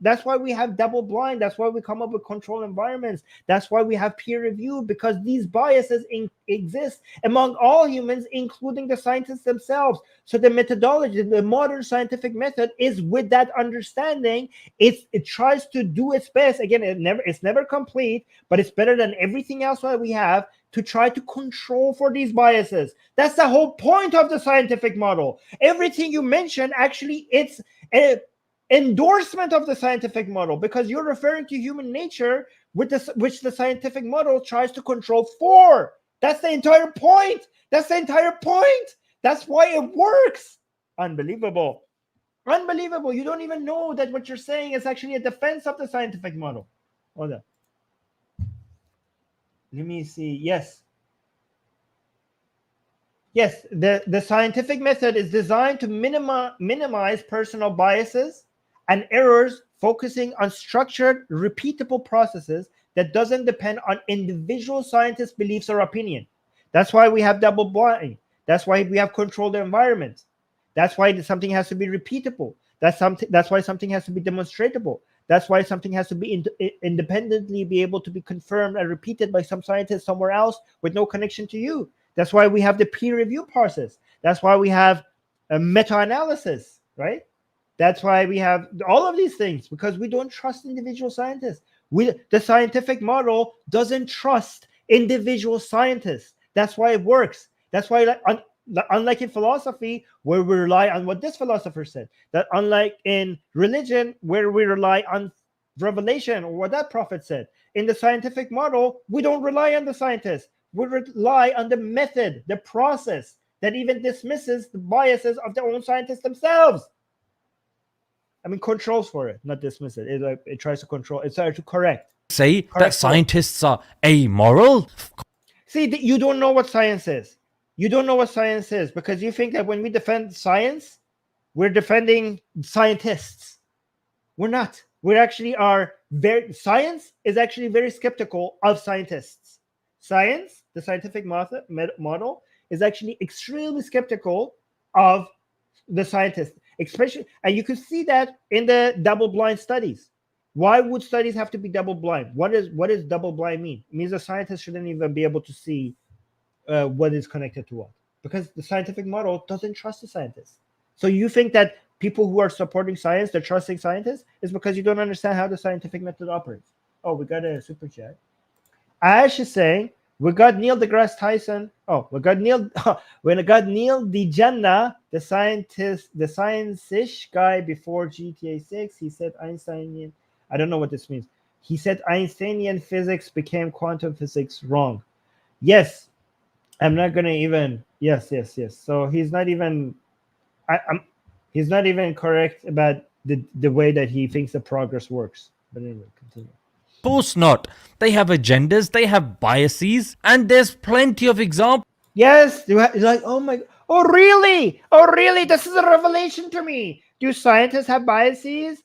Speaker 1: that's why we have double blind. That's why we come up with control environments. That's why we have peer review, because these biases exist among all humans, including the scientists themselves. So the methodology, the modern scientific method, is with that understanding. It tries to do its best. Again, it's never complete, but it's better than everything else that we have to try to control for these biases. That's the whole point of the scientific model. Everything you mentioned, actually, it's endorsement of the scientific model, because you're referring to human nature, which the scientific model tries to control for. That's the entire point. That's the entire point. That's why it works. Unbelievable. Unbelievable. You don't even know that what you're saying is actually a defense of the scientific model. Hold on. Let me see. Yes. Yes, the scientific method is designed to minimize personal biases and errors, focusing on structured, repeatable processes that doesn't depend on individual scientists' beliefs or opinion. That's why we have double blind. That's why we have controlled environments. That's why something has to be repeatable. That's why something has to be demonstratable. That's why something has to be independently be able to be confirmed and repeated by some scientist somewhere else with no connection to you. That's why we have the peer review process. That's why we have a meta-analysis, right? That's why we have all of these things, because we don't trust individual scientists. The scientific model doesn't trust individual scientists. That's why it works. That's why, unlike in philosophy, where we rely on what this philosopher said, that unlike in religion, where we rely on revelation or what that prophet said, in the scientific model, we don't rely on the scientists. We rely on the method, the process that even dismisses the biases of their own scientists themselves. I mean, controls for it, not dismiss it. It tries to control. It tries to correct.
Speaker 2: Say that scientists are amoral?
Speaker 1: See, you don't know what science is. You don't know what science is because you think that when we defend science, we're defending scientists. We're not. We actually are science is actually very skeptical of scientists. Science, the scientific model, is actually extremely skeptical of the scientists, especially, and you can see that in the double-blind studies. Why would studies have to be double-blind? What does double-blind mean? It means a scientist shouldn't even be able to see what is connected to what, because the scientific model doesn't trust the scientists. So you think that people who are supporting science, they're trusting scientists, is because you don't understand how the scientific method operates. Oh, we got a super chat. Ash is saying, we got Neil deGrasse Tyson. Oh, we got Neil. When I got Neil DeGenna, the scientist, the science-ish guy before GTA 6, he said Einsteinian. I don't know what this means. He said Einsteinian physics became quantum physics wrong. Yes, I'm not gonna even. Yes. So he's not even. He's not even correct about the way that he thinks the progress works. But anyway, continue.
Speaker 2: Of course not. They have agendas, they have biases, and there's plenty of examples.
Speaker 1: Yes, like, oh really? This is a revelation to me. Do scientists have biases?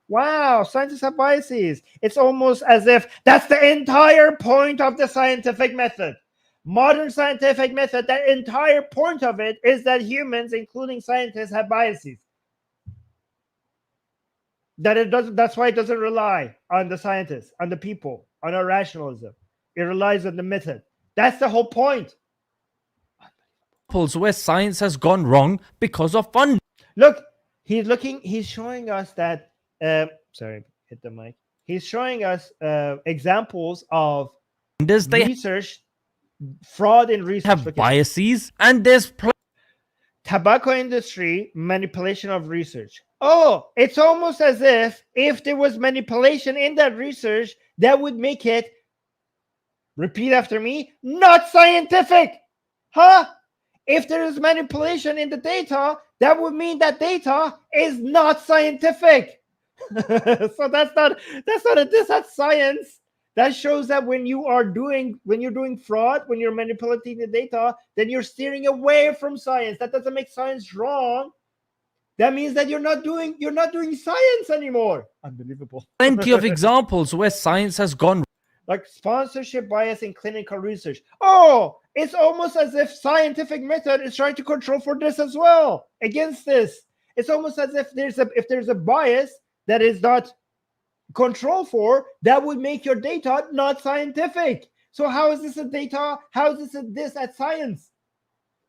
Speaker 1: Wow, scientists have biases. It's almost as if that's the entire point of the scientific method. Modern scientific method, the entire point of it is that humans, including scientists, have biases. That's why it doesn't rely on the scientists, on the people, on our rationalism. It relies on the method. That's the whole point.
Speaker 2: Where science has gone wrong because of funding.
Speaker 1: Look, he's showing us that sorry, hit the mic. He's showing us examples of research, fraud in research.
Speaker 2: Have biases, and there's
Speaker 1: tobacco industry manipulation of research. Oh, it's almost as if there was manipulation in that research, that would make it, repeat after me, not scientific. Huh? If there is manipulation in the data, that would mean that data is not scientific. So that's not a diss at science. That shows that when you're doing fraud, when you're manipulating the data, then you're steering away from science. That doesn't make science wrong. That means that you're not doing science anymore. Unbelievable.
Speaker 2: Plenty of examples where science has gone,
Speaker 1: like sponsorship bias in clinical research. Oh, it's almost as if scientific method is trying to control for this as well, against this. It's almost as if there's a bias that is not control for, that would make your data not scientific. So how is this a data? How is this at science?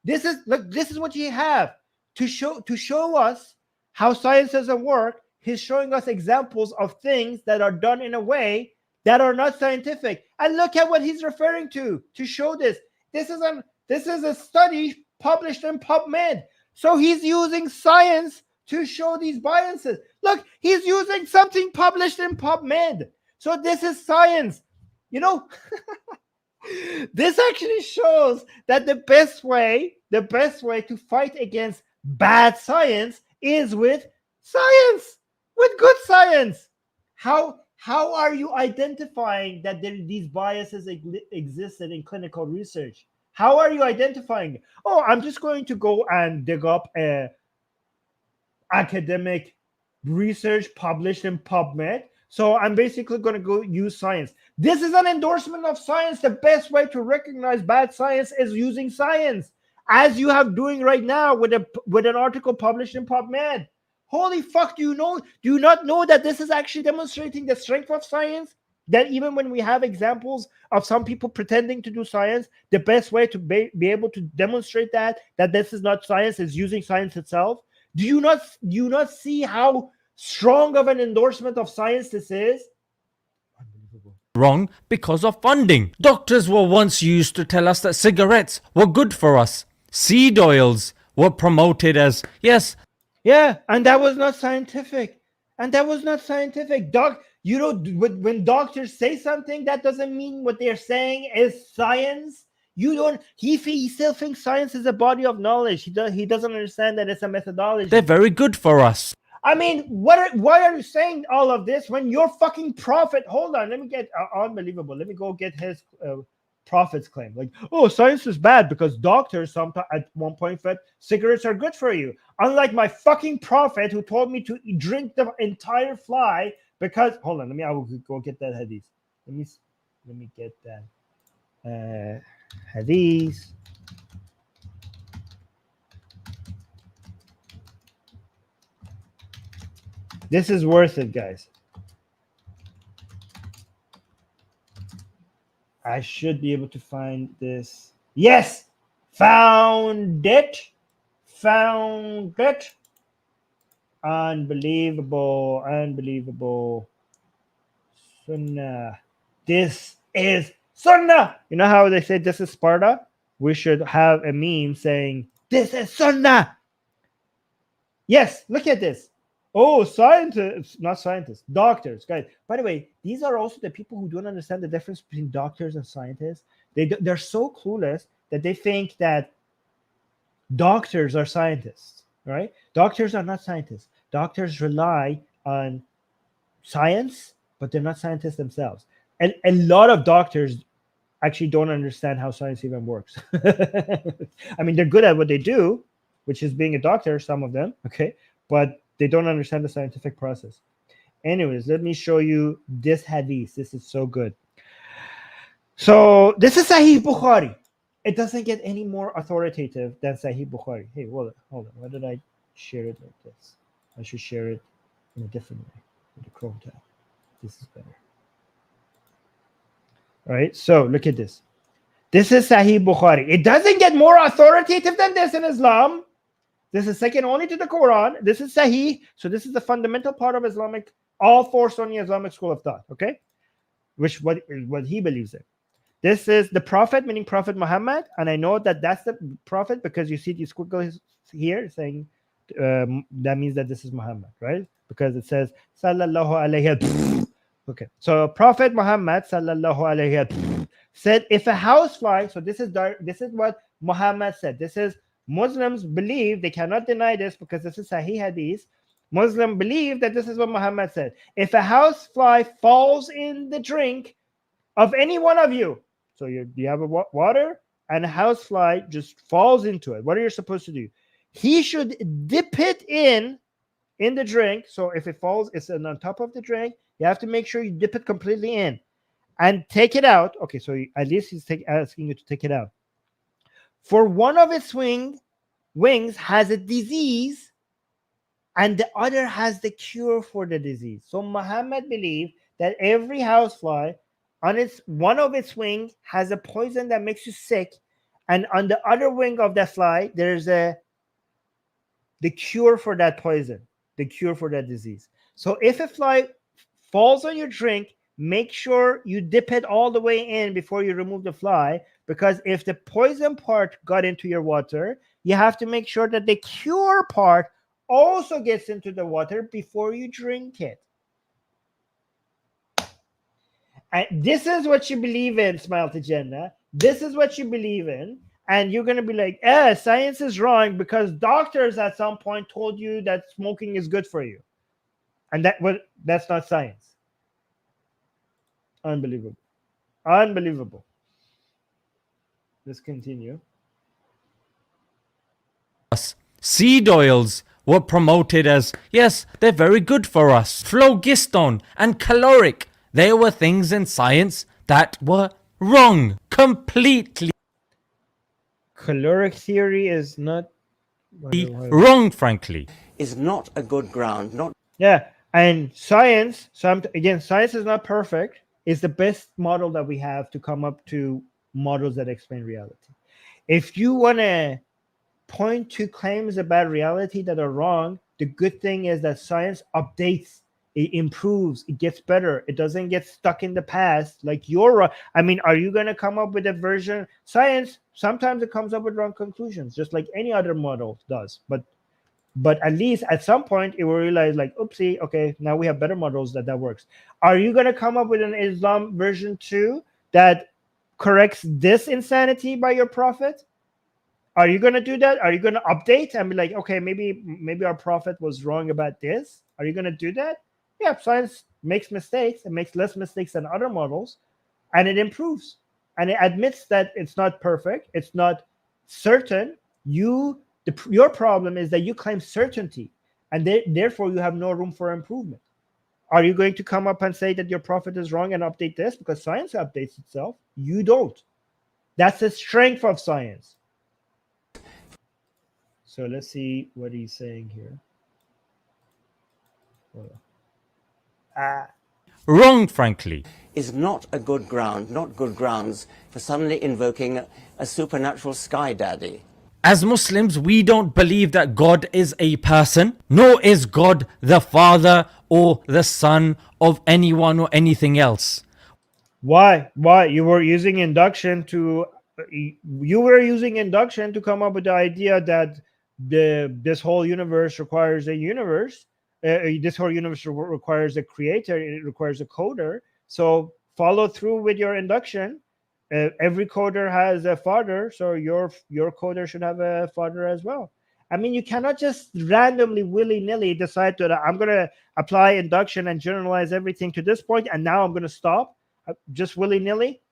Speaker 1: This is what you have to show us how science doesn't work. He's showing us examples of things that are done in a way that are not scientific. And look at what he's referring to show this. This is a study published in PubMed. So he's using science to show these biases. Look, he's using something published in PubMed. So this is science. This actually shows that the best way to fight against bad science is with science, with good science. How are you identifying that these biases existed in clinical research? How are you identifying? Oh, I'm just going to go and dig up academic research published in PubMed. So I'm basically going to go use science. This is an endorsement of science. The best way to recognize bad science is using science, as you have doing right now with an article published in PubMed. Holy fuck, do you not know that this is actually demonstrating the strength of science? That even when we have examples of some people pretending to do science, the best way to be able to demonstrate that this is not science is using science itself. Do you not see how strong of an endorsement of science this is? Unbelievable.
Speaker 2: Wrong because of funding. Doctors were once used to tell us that cigarettes were good for us. Seed oils were promoted as, yes,
Speaker 1: Yeah, and that was not scientific. And that was not scientific. When doctors say something, that doesn't mean what they're saying is science. He still thinks science is a body of knowledge. He doesn't understand that it's a methodology.
Speaker 2: they're very good for us.
Speaker 1: I mean, why are you saying all of this when your fucking prophet? Hold on, let me get unbelievable. Let me go get his prophet's claim. Like, oh, science is bad because doctors sometimes at one point said cigarettes are good for you. Unlike my fucking prophet who told me to drink the entire fly because. Hold on, I will go get that hadith. Let me get that hadith. This is worth it, guys. I should be able to find this. Yes! Found it. Unbelievable. Sunnah. This is Sunnah. You know how they say this is Sparta? We should have a meme saying, this is Sunnah. Yes, look at this. Oh, not scientists, doctors, guys. By the way, these are also the people who don't understand the difference between doctors and scientists. They're so clueless that they think that doctors are scientists, right? Doctors are not scientists. Doctors rely on science, but they're not scientists themselves. And a lot of doctors actually don't understand how science even works. I mean, they're good at what they do, which is being a doctor, some of them, okay? But they don't understand the scientific process. Anyways, let me show you this hadith. This is so good. So this is Sahih Bukhari. It doesn't get any more authoritative than Sahih Bukhari. Hey, hold on. Why did I share it like this? I should share it in a different way with the Chrome tab. This is better. All right, so look at this. This is Sahih Bukhari. It doesn't get more authoritative than this in Islam. This is second only to the Quran. This is Sahih. So this is the fundamental part of Islamic, all four Sunni Islamic school of thought, okay? Which what he believes in. This is the Prophet, meaning Prophet Muhammad. And I know that that's the Prophet because you see these squiggles here saying that means that this is Muhammad, right? Because it says, Sallallahu Alaihi. Okay, so Prophet Muhammad Sallallahu Alaihi said, if a housefly, so this is what Muhammad said. This is Muslims believe, they cannot deny this because this is Sahih Hadith. Muslims believe that this is what Muhammad said. If a housefly falls in the drink of any one of you, so you have a water and a housefly just falls into it, what are you supposed to do? He should dip it in the drink. So if it falls, it's on top of the drink. You have to make sure you dip it completely in and take it out. Okay, so at least he's asking you to take it out. For one of its wings has a disease and the other has the cure for the disease. So Muhammad believed that every housefly on one of its wings has a poison that makes you sick, and on the other wing of that fly there's the cure for that poison, the cure for that disease. So if a fly falls on your drink, make sure you dip it all the way in before you remove the fly, because if the poison part got into your water, you have to make sure that the cure part also gets into the water before you drink it. And this is what you believe in, Smile to Jannah. This is what you believe in. And you're going to be like, science is wrong because doctors at some point told you that smoking is good for you. And that's not science. Unbelievable. Let's continue.
Speaker 2: Seed oils were promoted as, yes, they're very good for us. Phlogiston and caloric, they were things in science that were wrong completely.
Speaker 1: Caloric theory is not
Speaker 2: wrong, frankly.
Speaker 4: Is not a good ground.
Speaker 1: And science, science is not perfect. It's the best model that we have to come up to models that explain reality. If you want to point to claims about reality that are wrong, the good thing is that science updates, it improves, it gets better, it doesn't get stuck in the past like you're wrong. I mean, are you going to come up with a version? Science sometimes it comes up with wrong conclusions, just like any other model does, but at least at some point it will realize, like, oopsie, okay, now we have better models that works. Are you going to come up with an Islam version 2 that corrects this insanity by your prophet? Are you going to do that? Are you going to update and be like, okay, maybe our prophet was wrong about this? Are you going to do that? Yeah, science makes mistakes. It makes less mistakes than other models, and it improves. And it admits that it's not perfect. It's not certain. Your problem is that you claim certainty, and therefore you have no room for improvement. Are you going to come up and say that your prophet is wrong and update this? Because science updates itself. You don't. That's the strength of science. So let's see what he's saying here.
Speaker 2: Wrong, frankly.
Speaker 4: Is not a good ground, not good grounds for suddenly invoking a supernatural sky daddy.
Speaker 2: As Muslims, we don't believe that God is a person, nor is God the father or the son of anyone or anything else.
Speaker 1: Why? You were using induction to come up with the idea that this whole universe requires a universe. This whole universe requires a creator. It requires a coder. So follow through with your induction. Every coder has a father, so your coder should have a father as well. I mean, you cannot just randomly, willy-nilly decide that I'm going to apply induction and generalize everything to this point, and now I'm going to stop just willy-nilly.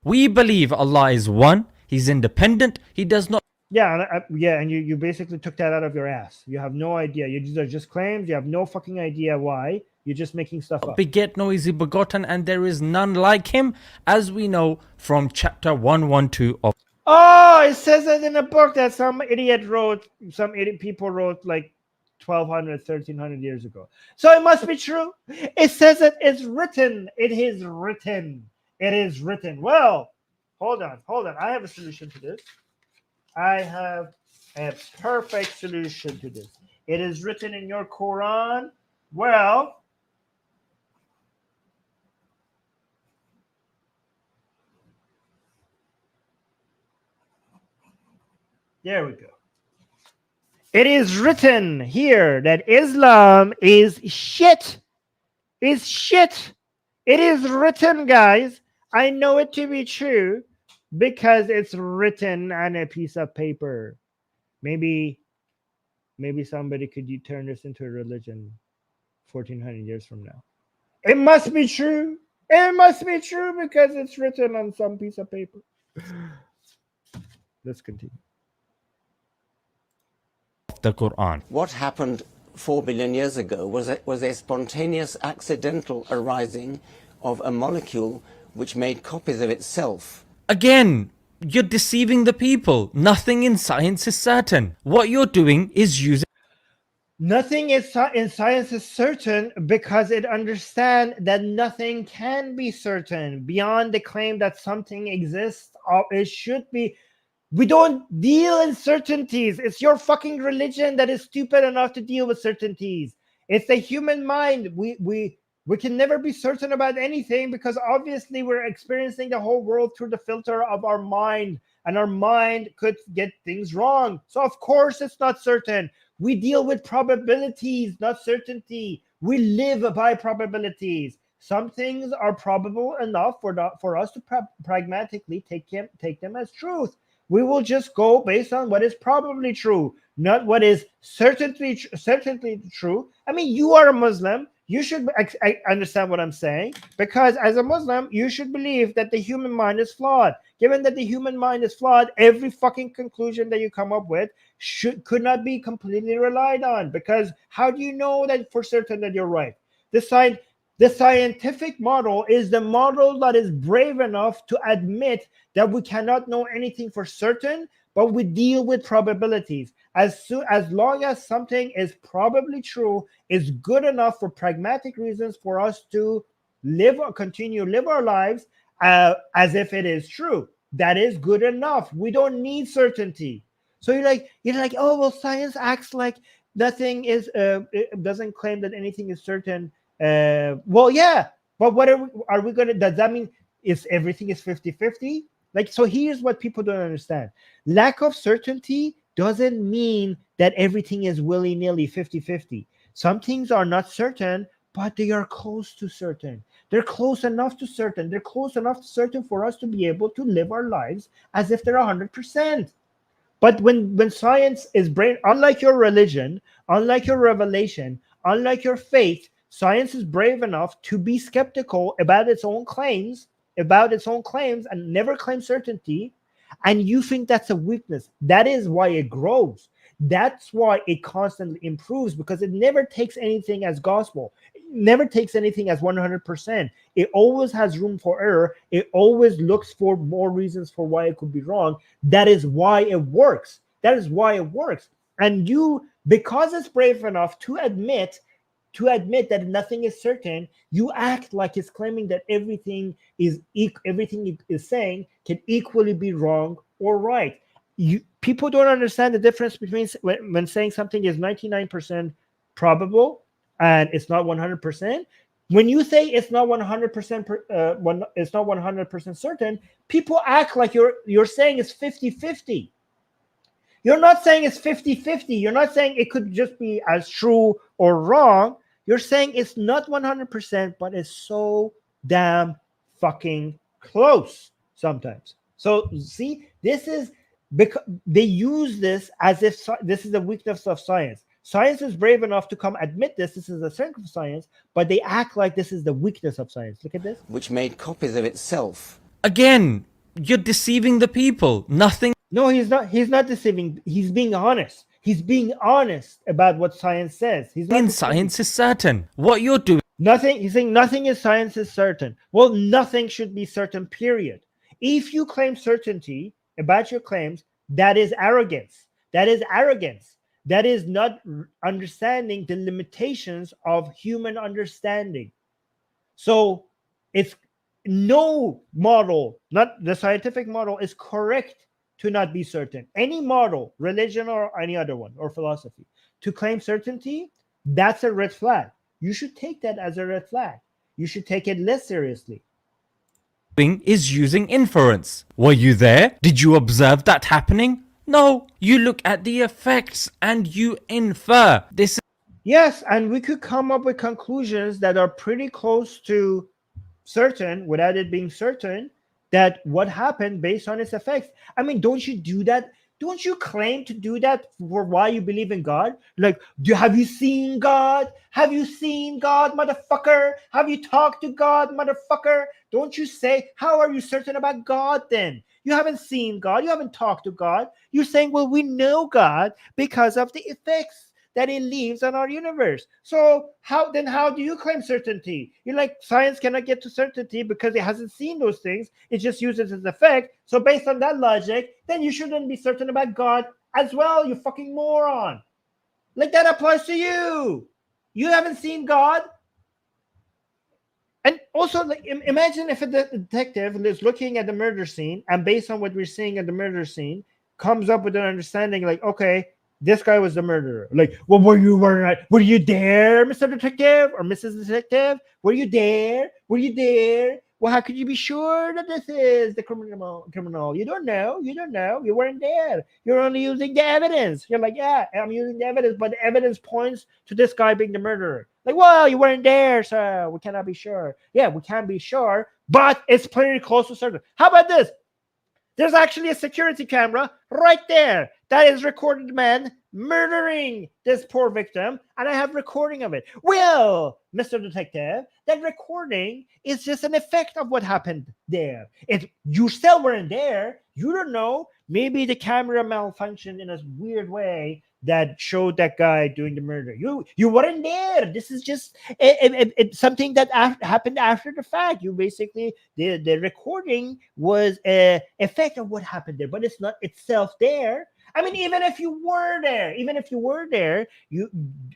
Speaker 2: We believe Allah is one. He's independent. He does not.
Speaker 1: Yeah, and you basically took that out of your ass. You have no idea. These are just claims. You have no fucking idea why. You're just making stuff up.
Speaker 2: Beget, nor is he begotten, and there is none like him, as we know from chapter 112 of.
Speaker 1: Oh, it says it in a book that some people wrote like 1200, 1300 years ago. So it must be true. It says it's written. It is written. It is written. Well, hold on. I have a solution to this. I have a perfect solution to this. It is written in your Quran. Well, there we go. It is written here that Islam is shit. Is shit. It is written, guys. I know it to be true because it's written on a piece of paper. Maybe somebody could turn this into a religion 1400 years from now. It must be true. It must be true because it's written on some piece of paper. Let's continue.
Speaker 2: The Quran.
Speaker 4: What happened 4 billion years ago was a spontaneous accidental arising of a molecule which made copies of itself.
Speaker 2: Again, you're deceiving the people. Nothing in science is certain. What you're doing is using.
Speaker 1: Nothing in science is certain because it understands that nothing can be certain beyond the claim that something exists. It should be. We don't deal in certainties. It's your fucking religion that is stupid enough to deal with certainties. It's the human mind. We can never be certain about anything because obviously we're experiencing the whole world through the filter of our mind, and our mind could get things wrong. So of course it's not certain. We deal with probabilities, not certainty. We live by probabilities. Some things are probable enough for us to pragmatically take them as truth. We will just go based on what is probably true, not what is certainly true. I mean, you are a Muslim. You should understand what I'm saying, because as a Muslim, you should believe that the human mind is flawed. Given that the human mind is flawed, every fucking conclusion that you come up with could not be completely relied on, because how do you know that for certain that you're right? The scientific model is the model that is brave enough to admit that we cannot know anything for certain, but we deal with probabilities. As long as something is probably true, it's good enough for pragmatic reasons for us to continue live our lives as if it is true. That is good enough. We don't need certainty. So you're like, oh well, science acts like nothing is. It doesn't claim that anything is certain. Well, yeah, but what are we gonna? Does that mean is everything is 50-50? Like, so here's what people don't understand: lack of certainty doesn't mean that everything is willy-nilly 50-50. Some things are not certain, but they are close to certain. They're close enough to certain. They're close enough to certain for us to be able to live our lives as if they're 100%. But when science is unlike your religion, unlike your revelation, unlike your faith, science is brave enough to be skeptical about its own claims, and never claim certainty. And you think that's a weakness. That is why it grows. That's why it constantly improves, because it never takes anything as gospel. It never takes anything as 100%. It always has room for error. It always looks for more reasons for why it could be wrong. That is why it works. And you, because it's brave enough to admit that nothing is certain, you act like it's claiming that everything is saying can equally be wrong or right. People don't understand the difference between when saying something is 99% probable and it's not 100%. When you say it's not 100%, when it's not 100% certain, people act like you're saying it's 50-50. You're not saying it's 50-50. You're not saying it could just be as true or wrong. You're saying it's not 100%, but it's so damn fucking close sometimes. So see, this is because they use this as if this is a weakness of science. Science is brave enough to come admit this is a strength of science, but they act like this is the weakness of science. Look at this.
Speaker 4: Which made copies of itself.
Speaker 2: Again, you're deceiving the people. Nothing.
Speaker 1: No, he's not. He's not deceiving. He's being honest. He's being honest about what science says. He's not.
Speaker 2: Science is certain. What you're doing.
Speaker 1: Nothing. He's saying nothing in science is certain. Well, nothing should be certain. Period. If you claim certainty about your claims, that is arrogance. That is arrogance. That is not understanding the limitations of human understanding. So it's no model, not the scientific model, is correct to not be certain. Any model, religion or any other one, or philosophy, to claim certainty, that's a red flag. You should take that as a red flag. You should take it less seriously.
Speaker 2: Is using inference. Were you there? Did you observe that happening? No. You look at the effects and you infer. This.
Speaker 1: Yes, and we could come up with conclusions that are pretty close to certain without it being certain that what happened based on its effects. I mean, don't you do that? Don't you claim to do that for why you believe in God? Like, have you seen God? Have you seen God, motherfucker? Have you talked to God, motherfucker? Don't you say, how are you certain about God then? You haven't seen God. You haven't talked to God. You're saying, well, we know God because of the effects that it leaves on our universe. So how do you claim certainty? You're like, science cannot get to certainty because it hasn't seen those things. It just uses its effect. So based on that logic, then you shouldn't be certain about God as well, you fucking moron. Like, that applies to you. You haven't seen God. And also, like, imagine if a detective is looking at the murder scene and based on what we're seeing at the murder scene, comes up with an understanding like, okay, this guy was the murderer. Like, well, were you there, Mr. Detective or Mrs. Detective? Were you there? Well, how could you be sure that this is the criminal? You don't know. You weren't there. You're only using the evidence. You're like, yeah, I'm using the evidence, but the evidence points to this guy being the murderer. Like, well, you weren't there, so we cannot be sure. Yeah, we can't be sure, but it's pretty close to certain. How about this? There's actually a security camera right there that is recorded man murdering this poor victim, and I have recording of it. Well, Mr. Detective, that recording is just an effect of what happened there. You still weren't there. You don't know. Maybe the camera malfunctioned in a weird way that showed that guy doing the murder. You weren't there. This is just something that happened after the fact. You basically, the recording was an effect of what happened there, but it's not itself there. I mean, even if you were there,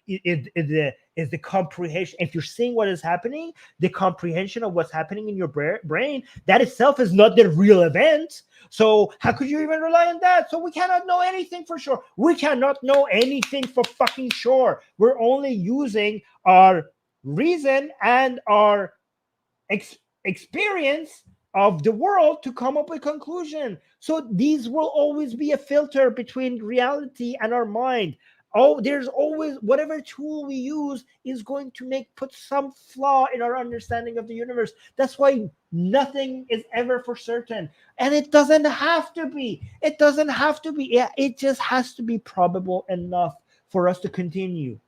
Speaker 1: is the comprehension. If you're seeing what is happening, the comprehension of what's happening in your brain, that itself is not the real event. So how could you even rely on that? So we cannot know anything for sure. We cannot know anything for fucking sure. We're only using our reason and our experience of the world to come up with conclusion. So these will always be a filter between reality and our mind. Oh, there's always, whatever tool we use is going to put some flaw in our understanding of the universe. That's why nothing is ever for certain. And it doesn't have to be. It doesn't have to be. Yeah, it just has to be probable enough for us to continue.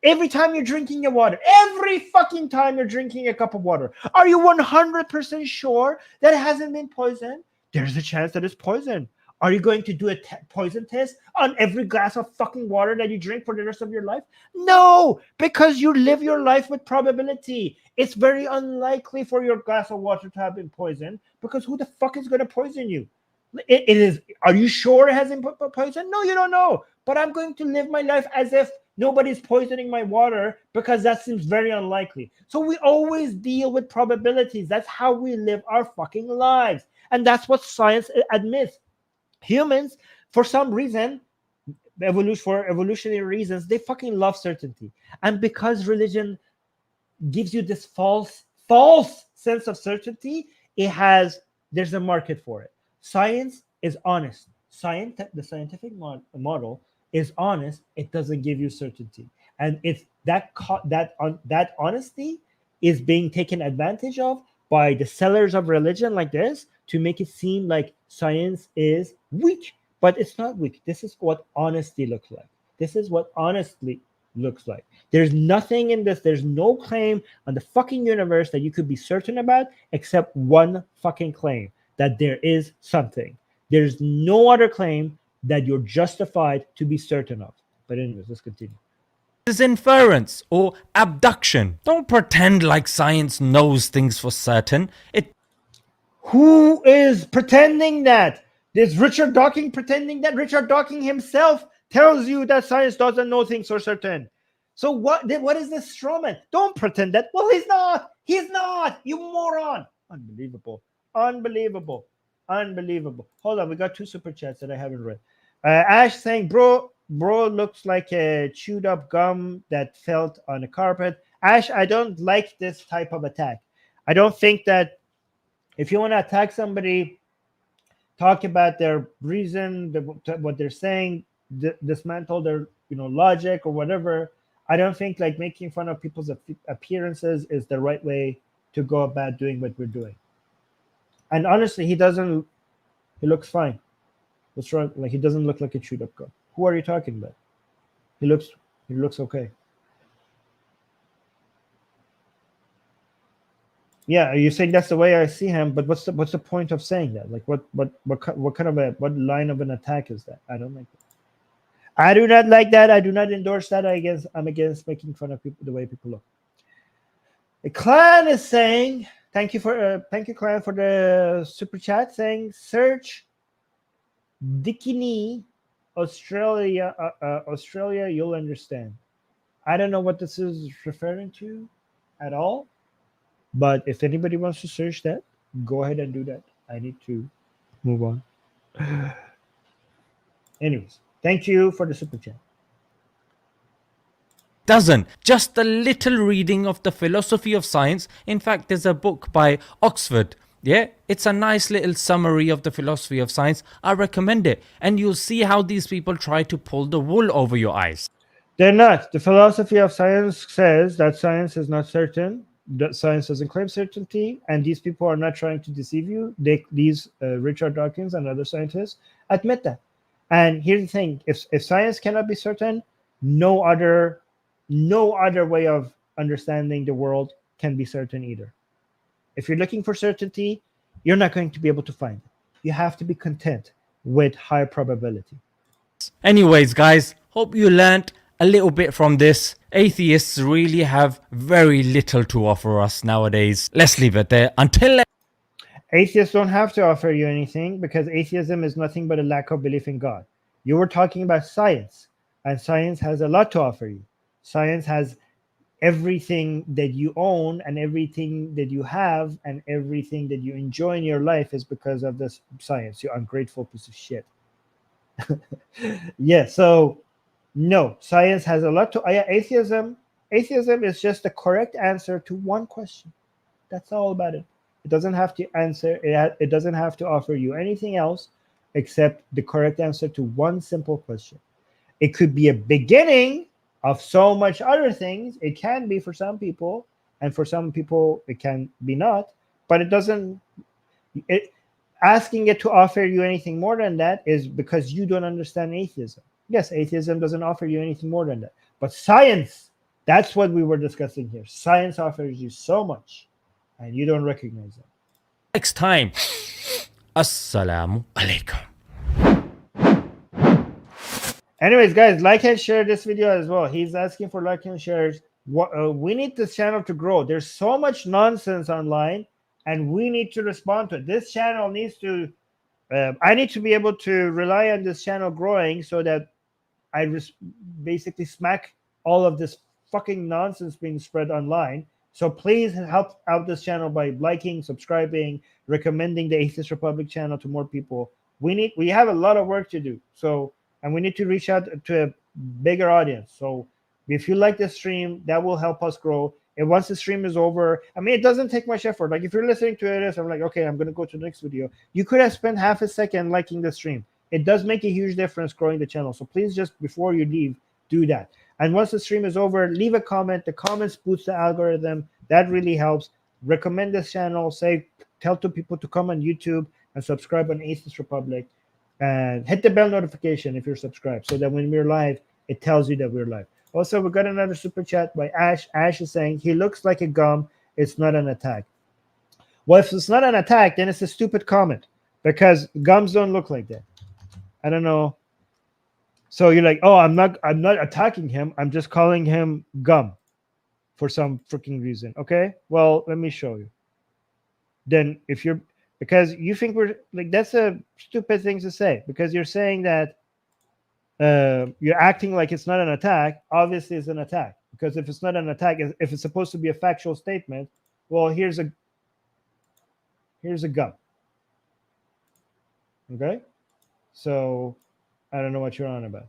Speaker 1: Every time you're drinking your water, every fucking time you're drinking a cup of water, are you 100% sure that it hasn't been poisoned? There's a chance that it's poison. Are you going to do a poison test on every glass of fucking water that you drink for the rest of your life? No, because you live your life with probability. It's very unlikely for your glass of water to have been poisoned, because who the fuck is going to poison you? It is. Are you sure it hasn't been poisoned? No, you don't know. But I'm going to live my life as if nobody's poisoning my water, because that seems very unlikely. So we always deal with probabilities. That's how we live our fucking lives. And that's what science admits. Humans, for some reason, for evolutionary reasons, they fucking love certainty. And because religion gives you this false sense of certainty, there's a market for it. Science is honest. The scientific model is honest. It doesn't give you certainty, and it's that honesty is being taken advantage of by the sellers of religion like this to make it seem like science is weak, but it's not weak. This is what honesty looks like. This is what honestly looks like. There's nothing in this. There's no claim on the fucking universe that you could be certain about, except one fucking claim, that there is something. There's no other claim that you're justified to be certain of. But anyways, let's continue.
Speaker 2: Is inference or abduction. Don't pretend like science knows things for certain.
Speaker 1: Who is pretending that? Is Richard Dawkins pretending that? Richard Dawkins himself tells you that science doesn't know things for certain. So what is this straw man? Don't pretend that. Well, he's not. He's not. You moron. Unbelievable. Hold on, we got 2 super chats that I haven't read. Ash saying, bro looks like a chewed up gum that fell on a carpet. Ash, I don't like this type of attack. I don't think that if you want to attack somebody, talk about their reason, what they're saying, dismantle their logic or whatever. I don't think like making fun of people's appearances is the right way to go about doing what we're doing. And honestly, he looks fine. What's wrong? Like, he doesn't look like a chewed up gum. Who are you talking about? He looks okay. Yeah, you're saying that's the way I see him, but what's the point of saying that? Like, what kind of what line of an attack is that? I don't like that. I do not like that. I do not endorse that. I'm against making fun of people, the way people look. The clan is saying, thank you clan for the super chat, saying search Bikini Australia, you'll understand. I don't know what this is referring to at all, but if anybody wants to search that, go ahead and do that. I need to move on. Anyways, thank you for the super chat.
Speaker 2: Doesn't. Just a little reading of the philosophy of science. In fact, there's a book by Oxford. Yeah, it's a nice little summary of the philosophy of science. I recommend it. And you'll see how these people try to pull the wool over your eyes.
Speaker 1: They're not. The philosophy of science says that science is not certain. That science doesn't claim certainty. And these people are not trying to deceive you. These Richard Dawkins and other scientists admit that. And here's the thing. If science cannot be certain, no other way of understanding the world can be certain either. If you're looking for certainty, you're not going to be able to find it. You have to be content with high probability.
Speaker 2: Anyways, guys, hope you learnt a little bit from this. Atheists really have very little to offer us nowadays. Let's leave it there. Until
Speaker 1: Atheists don't have to offer you anything because atheism is nothing but a lack of belief in God. You were talking about science, and science has a lot to offer you. Science has everything that you own and everything that you have and everything that you enjoy in your life is because of this science, you ungrateful piece of shit. Yeah, so no, science has a lot to atheism is just the correct answer to one question. That's all about it. It doesn't have to answer it doesn't have to offer you anything else except the correct answer to one simple question. It could be a beginning of so much other things. It can be for some people, and for some people it can be not, but it doesn't asking it to offer you anything more than that is because you don't understand atheism. Yes, atheism doesn't offer you anything more than that. But science, that's what we were discussing here. Science offers you so much, and you don't recognize it.
Speaker 2: Next time, Assalamu alaikum.
Speaker 1: Anyways, guys, like and share this video as well. He's asking for like and shares. We need this channel to grow. There's so much nonsense online, and we need to respond to it. This channel needs to, I need to be able to rely on this channel growing so that I basically smack all of this fucking nonsense being spread online. So please help out this channel by liking, subscribing, recommending the Atheist Republic channel to more people. We have a lot of work to do. So, and we need to reach out to a bigger audience. So if you like the stream, that will help us grow. And once the stream is over, I mean, it doesn't take much effort. Like if you're listening to it, I'm like, okay, I'm going to go to the next video. You could have spent half a second liking the stream. It does make a huge difference growing the channel. So please just before you leave, do that. And once the stream is over, leave a comment. The comments boost the algorithm. That really helps. Recommend this channel. Tell two people to come on YouTube and subscribe on Atheist Republic. And hit the bell notification if you're subscribed so that when we're live, it tells you that we're live. Also, we got another super chat by Ash. Ash is saying, he looks like a gum. It's not an attack. Well, if it's not an attack, then it's a stupid comment because gums don't look like that. I don't know. So you're like, oh, I'm not attacking him. I'm just calling him gum for some freaking reason. Okay, well, let me show you. Then if you're, because you think we're like, that's a stupid thing to say because you're saying that you're acting like it's not an attack. Obviously it's an attack because if it's not an attack, if it's supposed to be a factual statement, well, here's a gum. Okay, so I don't know what you're on about.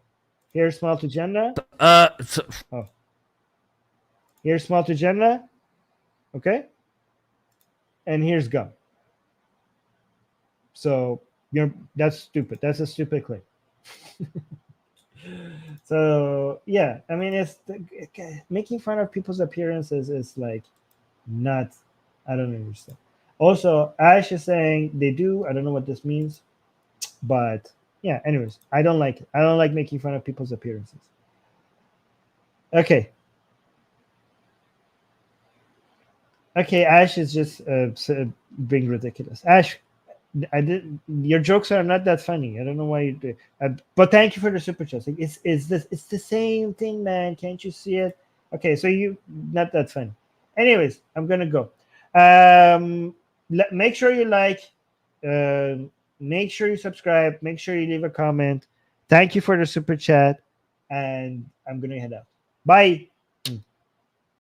Speaker 1: Here's small to Jannah. Here's small to Jannah. Okay, and here's gum. So that's stupid. That's a stupid claim. So yeah, I mean, it's making fun of people's appearances is like not. I don't understand. Also, Ash is saying they do. I don't know what this means, but yeah. Anyways, I don't like it. I don't like making fun of people's appearances. Okay. Okay, Ash is just being ridiculous. Ash, your jokes are not that funny. I don't know why you do. But thank you for the super chat. Like, it's the same thing, man. Can't you see it? Okay, so you not that funny. Anyways, I'm gonna go. Make sure you like. Make sure you subscribe. Make sure you leave a comment. Thank you for the super chat, and I'm gonna head out. Bye.